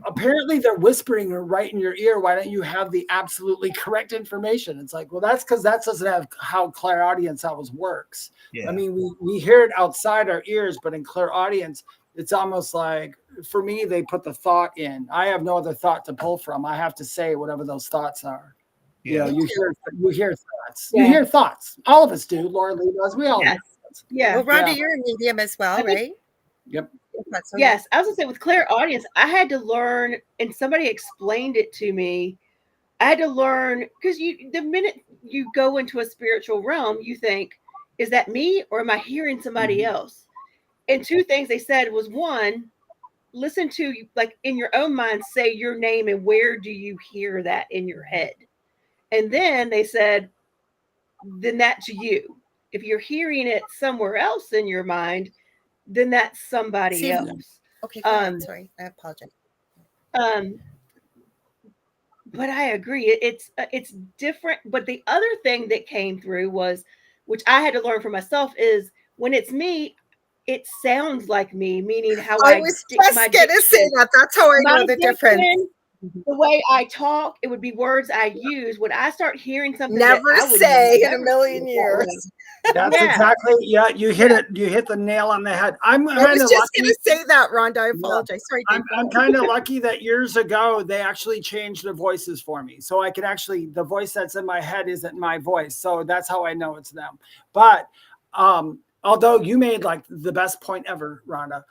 apparently they're whispering right in your ear. Why don't you have the absolutely correct information? It's like, well, that's because that doesn't have how clairaudience always works. Yeah. I mean, we hear it outside our ears, but in clairaudience, it's almost like, for me, they put the thought in. I have no other thought to pull from. I have to say whatever those thoughts are. Yeah. You hear thoughts. Yeah. You hear thoughts. All of us do. Lorelei does. We all do. Yeah. Well, Rhonda, you're a medium as well, right? Yep. Yes. I was going to say, with clairaudience, I had to learn, and somebody explained it to me. I had to learn, because the minute you go into a spiritual realm, you think, is that me, or am I hearing somebody else? And two things they said was, one, listen to, like, in your own mind, say your name and where do you hear that in your head. And then they said, then that's you. If you're hearing it somewhere else in your mind, then that's somebody else. Okay, sorry, I apologize. But I agree, it's different. But the other thing that came through was, which I had to learn for myself, is when it's me, it sounds like me, meaning how I was just going to say that. That's how I know the difference. The way I talk, it would be words I use. When I start hearing something, never say in a million years. That's exactly, you hit it. You hit the nail on the head. I was just going to say that, Rhonda. I apologize. Sorry, I'm kind of lucky that years ago they actually changed the voices for me, so I can actually, the voice that's in my head isn't my voice, so that's how I know it's them. But although you made like the best point ever, Rhonda,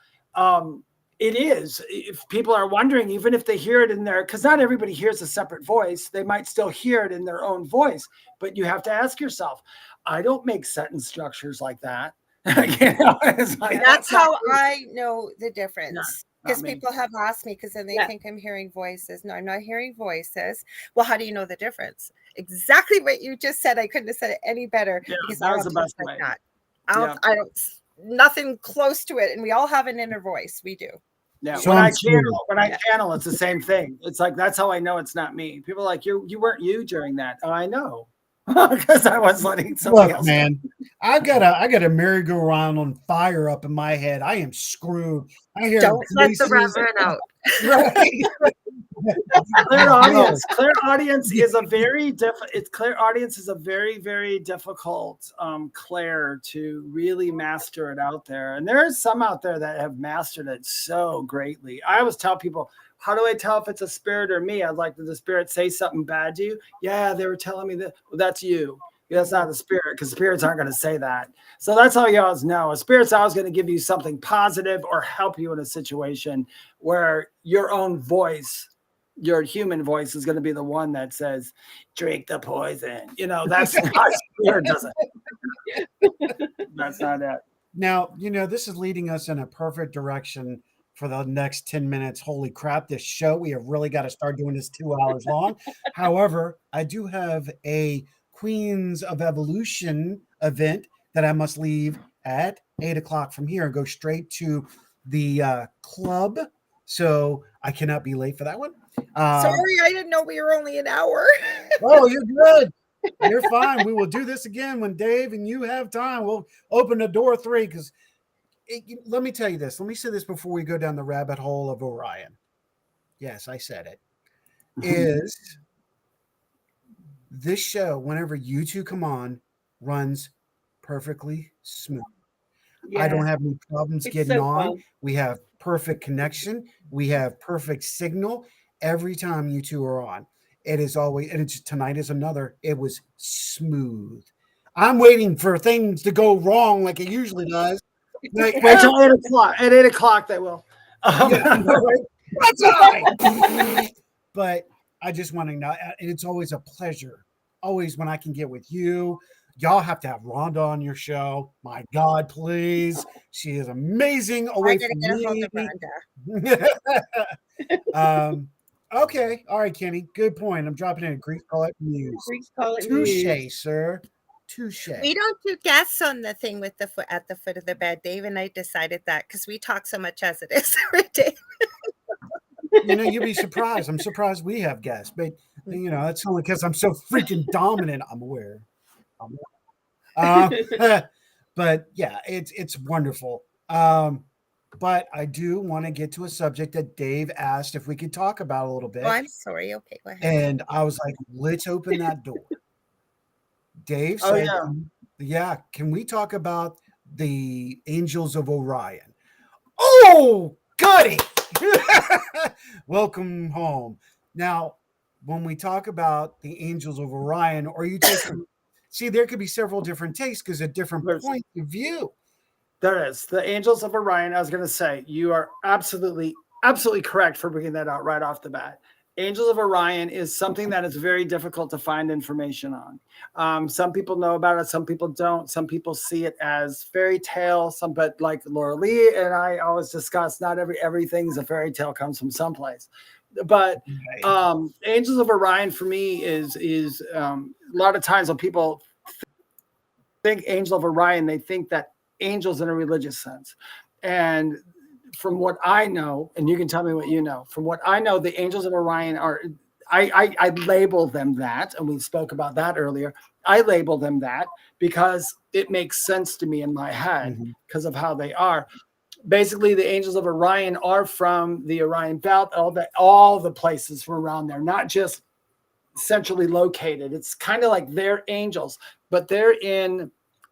it is. If people are wondering, even if they hear it in their, because not everybody hears a separate voice, they might still hear it in their own voice. But you have to ask yourself, I don't make sentence structures like that. That's how I know the difference. Because people have asked me, because then they think I'm hearing voices. No, I'm not hearing voices. Well, how do you know the difference? Exactly what you just said. I couldn't have said it any better. Yeah, because that was the best way. I don't, nothing close to it. And we all have an inner voice. We do. Yeah. So when I channel, it's the same thing. It's like, that's how I know it's not me. People are like, you weren't you during that. Oh, I know. Because I was letting somebody else. Man, I got a merry-go-round on fire up in my head. I am screwed. I hear don't let the reverend out. Right. Clairaudience is a very clairaudience is a very, very difficult clair to really master it out there. And there are some out there that have mastered it so greatly. I always tell people, how do I tell if it's a spirit or me? I'd like, did the spirit say something bad to you? Yeah, they were telling me that. Well, that's you. That's not the spirit, because spirits aren't going to say that. So that's all you always know. A spirit's always going to give you something positive or help you in a situation where your own voice, your human voice, is going to be the one that says, drink the poison. You know, that's not spirit, doesn't. That's not it. Now, this is leading us in a perfect direction for the next 10 minutes. Holy crap, this show, we have really got to start doing this 2 hours long. However, I do have a Queens of Evolution event that I must leave at 8 o'clock from here and go straight to the club. So I cannot be late for that one. Sorry, I didn't know we were only an hour. Oh, you're good. You're fine. We will do this again when Dave and you have time. We'll open the door 3 because let me tell you this. Let me say this before we go down the rabbit hole of Orion. Yes, I said it. Is this show, whenever you two come on, runs perfectly smooth. I don't have any problems getting on. Fun. We have perfect connection. We have perfect signal every time you two are on. It is always, and tonight is another. It was smooth. I'm waiting for things to go wrong like it usually does. Wait till 8 o'clock. At 8 o'clock, they will. That's right. But I just want to know, and it's always a pleasure. Always when I can get with you. Y'all have to have Rhonda on your show. My God, please. She is amazing. Away from me. Okay. All right, Kenny. Good point. I'm dropping in. Greeks call it muse. Greeks call it touche, muse. Sir. Touche. We don't do guests on the thing with the foot at the foot of the bed. Dave and I decided that because we talk so much as it is. You'd be surprised. I'm surprised we have guests, but that's only because I'm so freaking dominant. I'm aware. But yeah, it's wonderful. But I do want to get to a subject that Dave asked if we could talk about a little bit. Oh, I'm sorry. Okay, go ahead. And I was like, let's open that door. Dave said, yeah, can we talk about the Angels of Orion? Oh, goody. Welcome home. Now, when we talk about the Angels of Orion, are you taking see, there could be several different takes because at different points of view. There is. The Angels of Orion, I was going to say, you are absolutely correct for bringing that out right off the bat. Angels of Orion is something that is very difficult to find information on. Some people know about it. Some people don't. Some people see it as fairy tale. But like Lorelei and I always discuss, not everything's a fairy tale, comes from someplace. But Angels of Orion for me is a lot of times when people think Angel of Orion, they think that angels in a religious sense. And from what I know, and you can tell me what you know, from what I know, the Angels of Orion are, I label them that, and we spoke about that earlier. I label them that because it makes sense to me in my head because of how they are. Basically, the Angels of Orion are from the Orion belt, all the places from around there, not just centrally located. It's kind of like they're angels, but they're in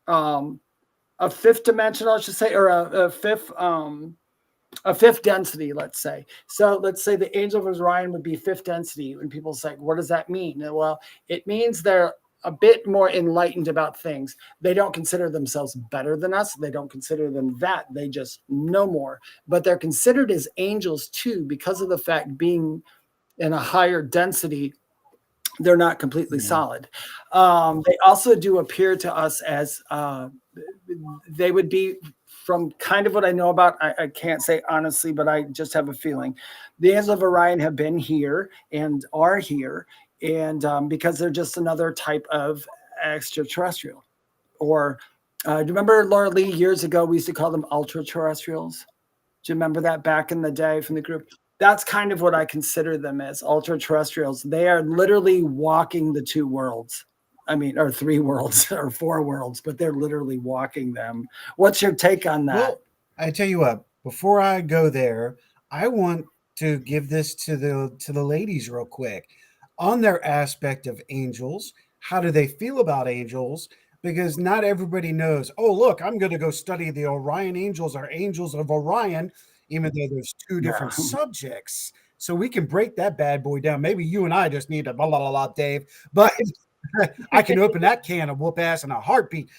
a fifth dimensional, I should say, or a fifth density, let's say. So let's say the Angel of Orion would be fifth density. And people say, what does that mean? Well, it means they're a bit more enlightened about things. They don't consider themselves better than us. They don't consider them that. They just know more. But they're considered as angels too, because of the fact being in a higher density, they're not completely solid. They also do appear to us as they would be, from kind of what I know about, I can't say honestly, but I just have a feeling. The Angels of Orion have been here and are here, and because they're just another type of extraterrestrial. Or do you remember, Lorelei, years ago, we used to call them ultra-terrestrials? Do you remember that back in the day from the group? That's kind of what I consider them as, ultra-terrestrials. They are literally walking the two worlds. I mean, or three worlds or four worlds, but they're literally walking them. What's your take on that? Well, I tell you what, before I go there, I want to give this to the ladies real quick on their aspect of angels. How do they feel about angels? Because not everybody knows, oh, look, I'm going to go study the Orion angels or Angels of Orion, even though there's two different subjects. So we can break that bad boy down. Maybe you and I just need to blah, blah, blah, Dave. But I can open that can of whoop ass in a heartbeat.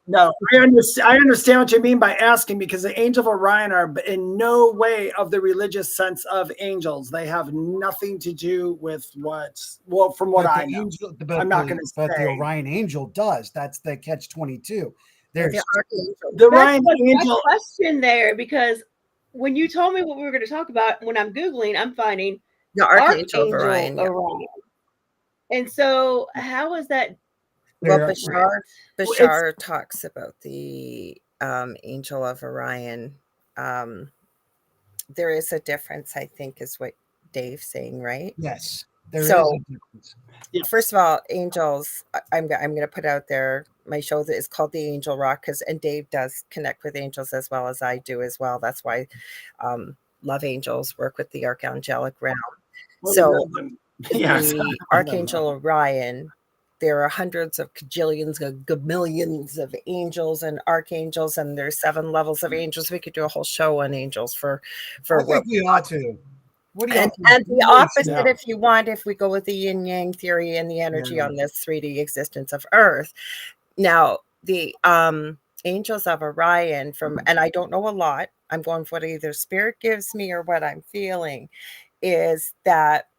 No, I understand what you mean by asking, because the angel of Orion are in no way of the religious sense of angels. They have nothing to do with from what I know. I'm not going to say. But the Orion angel does. That's the catch-22. There's the Orion angel question there, because when you told me what we were going to talk about, when I'm Googling, I'm finding the Archangel of Orion. And so how is that? Well, Bashar talks about the angel of Orion. There is a difference, I think, is what Dave's saying, right? Yes, there is a difference. First of all, angels, I'm going to put out there, my show is called The Angel Rock, and Dave does connect with angels as well as I do as well. That's why Love Angels work with the archangelic realm. So the Archangel Orion, there are hundreds of cajillions, gamillions of angels and archangels, and there's 7 levels of angels. We could do a whole show on angels for I think we ought to. What do you and the opposite, if you want, if we go with the yin yang theory and the energy on this 3D existence of Earth. Now, the angels of Orion, and I don't know a lot, I'm going for what either spirit gives me or what I'm feeling, is that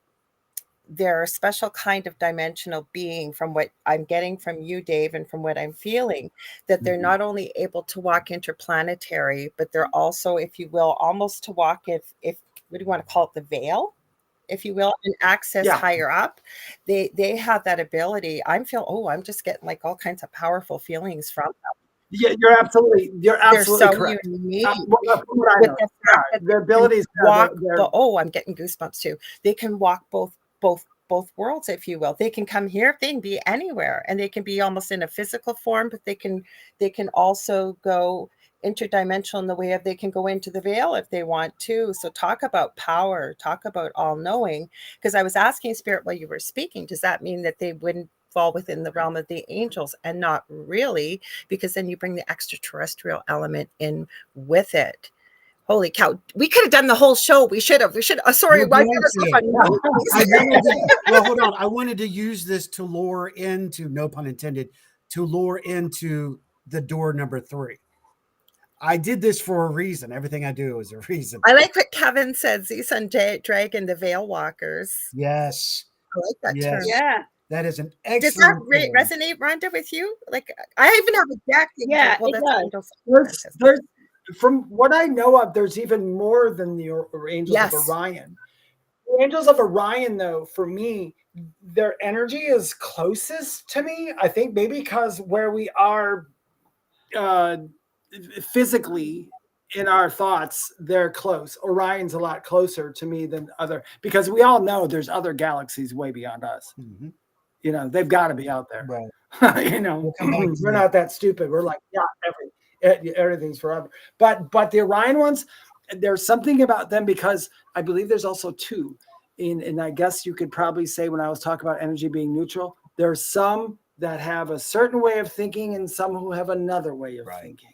they're a special kind of dimensional being, from what I'm getting from you, Dave, and from what I'm feeling, that they're not only able to walk interplanetary, but they're also, if you will, almost to walk, if what do you want to call it, the veil, if you will, and access higher up. They have that ability. I'm just getting like all kinds of powerful feelings from them. Yeah, you're absolutely so correct. Unique with the fact that their abilities walk. I'm getting goosebumps too. They can walk both worlds, if you will. They can come here, they can be anywhere, and they can be almost in a physical form, but they can also go interdimensional in the way of they can go into the veil if they want to. So talk about power, talk about all-knowing. Because I was asking Spirit while you were speaking, does that mean that they wouldn't fall within the realm of the angels? And not really, because then you bring the extraterrestrial element in with it. Holy cow. We could have done the whole show. We should have. Sorry. Well, hold on. I wanted to use this to lure into, no pun intended, to lure into the door number 3. I did this for a reason. Everything I do is a reason. I like what Kevin said, Zisun Dragon, the Veil Walkers. Yes. I like that term. Yeah. That is an excellent. Does that resonate, Rhonda, with you? Like, I even have a deck. Yeah, it does. There's, from what I know of, there's even more than the angels of Orion. The angels of Orion, though, for me, their energy is closest to me. I think maybe because where we are physically in our thoughts, they're close. Orion's a lot closer to me than because we all know there's other galaxies way beyond us. Mm-hmm. You know, they've got to be out there. Right. You know, we're not that stupid. We're like, everything's forever. But the Orion ones, there's something about them, because I believe there's also 2. And I guess you could probably say, when I was talking about energy being neutral, there's some that have a certain way of thinking and some who have another way of thinking.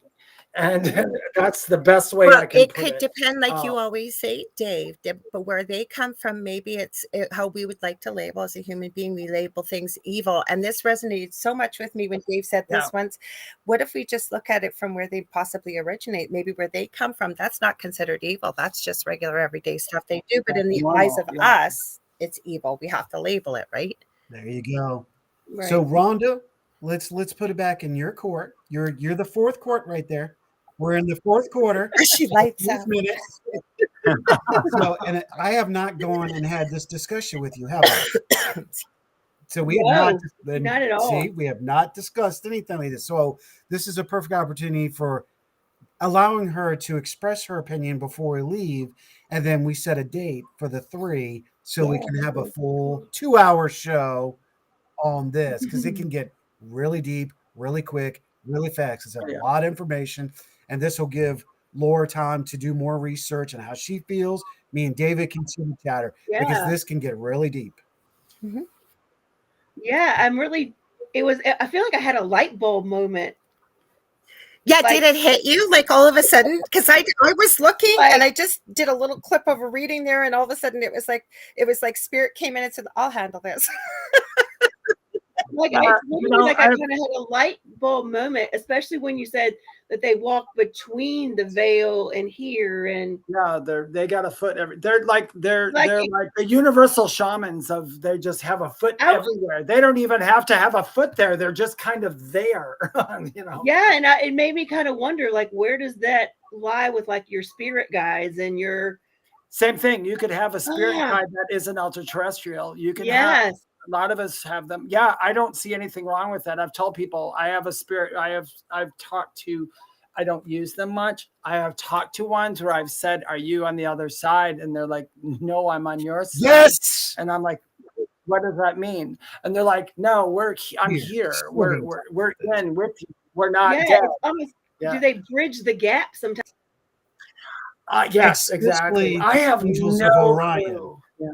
And that's the best way I can put it. It could depend, like you always say, Dave, but where they come from, maybe it's how we would like to label as a human being. We label things evil. And this resonated so much with me when Dave said this once. What if we just look at it from where they possibly originate? Maybe where they come from, that's not considered evil. That's just regular everyday stuff they do. But in the eyes of us, it's evil. We have to label it, right? There you go. Right. So Rhonda, let's put it back in your court. You're the 4th court right there. We're in the 4th quarter. She lights up. So, and I have not gone and had this discussion with you, have I? So we have not at all. See, we have not discussed anything like this. So this is a perfect opportunity for allowing her to express her opinion before we leave, and then we set a date for the 3 so we can have a full 2-hour show on this, because it can get really deep, really quick, really fast. It's a lot of information. And this will give Laura time to do more research on how she feels. Me and David can chatter because this can get really deep. Mm-hmm. Yeah, I feel like I had a light bulb moment. Yeah, did it hit you like all of a sudden? Because I was looking and I just did a little clip of a reading there, and all of a sudden it was like Spirit came in and said, "I'll handle this." Like Uh, it's you literally know, like I kind of had a light bulb moment, especially when you said that they walk between the veil and here, and yeah, they got a foot every. They're like like they're like the universal shamans of. They just have a foot I, everywhere. They don't even have to have a foot there. They're just kind of there. You know. yeah, and it made me kind of wonder, like, where does that lie with like your spirit guides and your Same thing. You could have a spirit ah, guide that isn't ultra terrestrial. You can have. yes, A lot of us have them. Yeah, I don't see anything wrong with that. I've told people I have a spirit. I've talked to. I don't use them much. I have talked to ones where I've said, "Are you on the other side?" And they're like, "No, I'm on your side." Yes. And I'm like, "What does that mean?" And they're like, "No, I'm here. We're in with you. We're not yeah, dead." it's almost. Do Yeah. they bridge the gap sometimes? Yes, exactly. Especially I have angels no of Orion. clue. Yeah.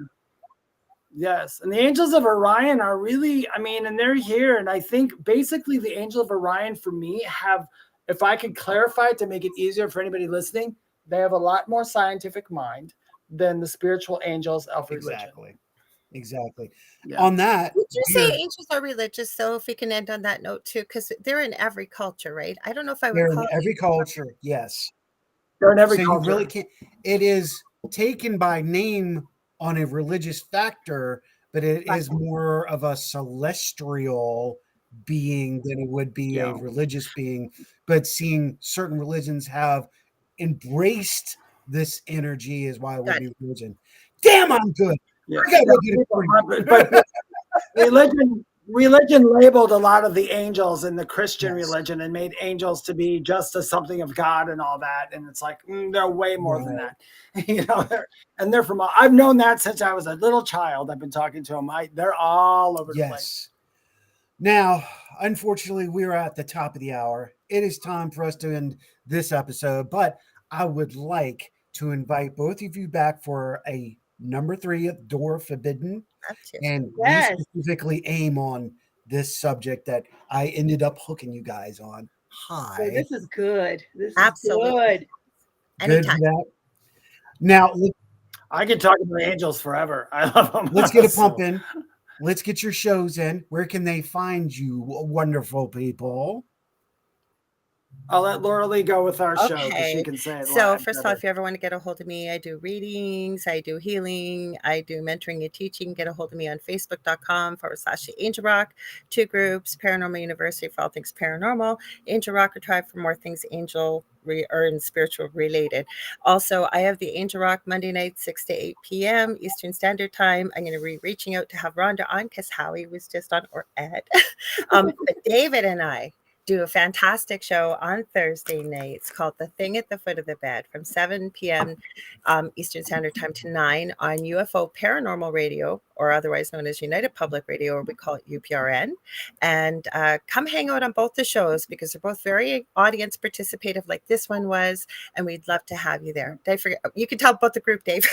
Yes. And the angels of Orion are really, I mean, and they're here. And I think basically the angel of Orion for me have, if I could clarify it to make it easier for anybody listening, they have a lot more scientific mind than the spiritual angels of religion. Exactly. Yeah. On that, Would you say angels are religious, though, if we can end on that note too? Because they're in every culture, right? I don't know if I would they're in call every culture. Yes. They're in every So culture. you really can't. It is taken by name on a religious factor, but it is more of a celestial being than it would be a religious being. But seeing certain religions have embraced this energy is why it would be religion. Damn, I'm good. Yeah. I gotta go get a But religion labeled a lot of the angels in the Christian religion and made angels to be just as something of God and all that. And it's like, they're way more than that. You know, they're from, I've known that since I was a little child. I've been talking to them. They're all over the place. Now, unfortunately, we're at the top of the hour. It is time for us to end this episode, but I would like to invite both of you back for a number 3 of Door Forbidden. And we specifically aim on this subject that I ended up hooking you guys on. Hi. So this is good. This is good. Good for that. Now, I can talk about angels forever. I love them. Let's get a pump in. Let's get your shows in. Where can they find you, wonderful people? I'll let Lorelei go with our show because she can say it. So first of all, if you ever want to get a hold of me, I do readings, I do healing, I do mentoring and teaching. Get a hold of me on Facebook.com/Angel Rock. 2 groups: Paranormal University for all things paranormal, Angel Rocker Tribe for more things angel and spiritual related. Also, I have the Angel Rock Monday night, 6 to 8 p.m. Eastern Standard Time. I'm going to be reaching out to have Rhonda on because Howie was just on or Ed. But David and I do a fantastic show on Thursday nights called The Thing at the Foot of the Bed from 7 p.m. Eastern Standard Time to 9 on UFO Paranormal Radio, or otherwise known as United Public Radio, or we call it UPRN. And come hang out on both the shows because they're both very audience participative like this one was, and we'd love to have you there. Did I forget? You can tell about the group, Dave.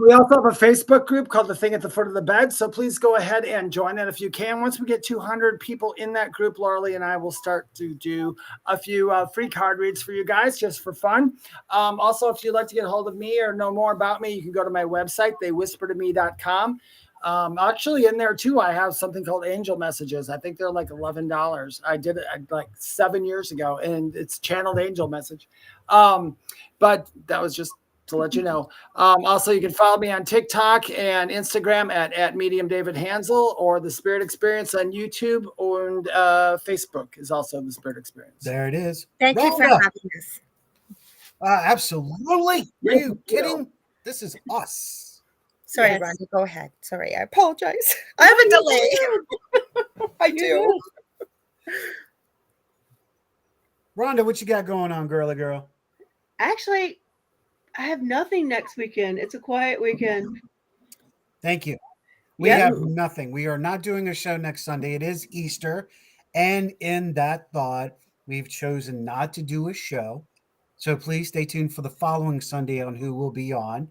We also have a Facebook group called The Thing at the Foot of the Bed. So please go ahead and join it if you can. Once we get 200 people in that group, Lorelei and I will start to do a few free card reads for you guys just for fun. Also, if you'd like to get a hold of me or know more about me, you can go to my website, theywhispertome.com. Actually, in there too, I have something called Angel Messages. I think they're like $11. I did it like 7 years ago, and it's channeled angel message. But that was just to let you know. Also, you can follow me on TikTok and Instagram at Medium David Hanzel, or The Spirit Experience on YouTube, and Facebook is also The Spirit Experience. There it is. Thank you for having us. Absolutely. Are you kidding? This is us. Sorry, Rhonda, go ahead. Sorry, I apologize. I have a delay. I do. Rhonda, what you got going on, girly girl? Actually, I have nothing next weekend. It's a quiet weekend. Thank you. We have nothing. We are not doing a show next Sunday. It is Easter. And in that thought, we've chosen not to do a show. So please stay tuned for the following Sunday on who will be on.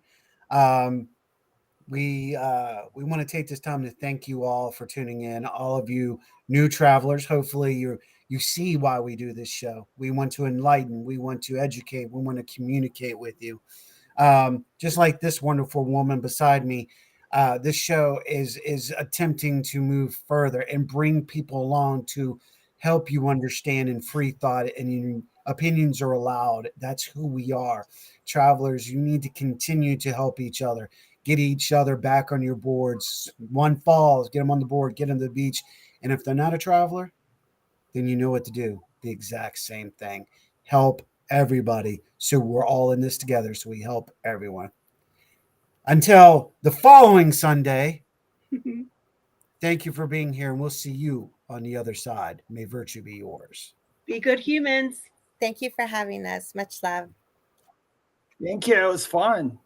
We want to take this time to thank you all for tuning in. All of you new travelers, hopefully you see why we do this show. We want to enlighten. We want to educate. We want to communicate with you. Just like this wonderful woman beside me. This show is attempting to move further and bring people along to help you understand in free thought, and opinions are allowed. That's who we are. Travelers, you need to continue to help each other. Get each other back on your boards. One falls, get them on the board, get them to the beach. And if they're not a traveler, then you know what to do. The exact same thing. Help everybody. So we're all in this together. So we help everyone. Until the following Sunday, thank you for being here, and we'll see you on the other side. May virtue be yours. Be good humans. Thank you for having us. Much love. Thank you. It was fun.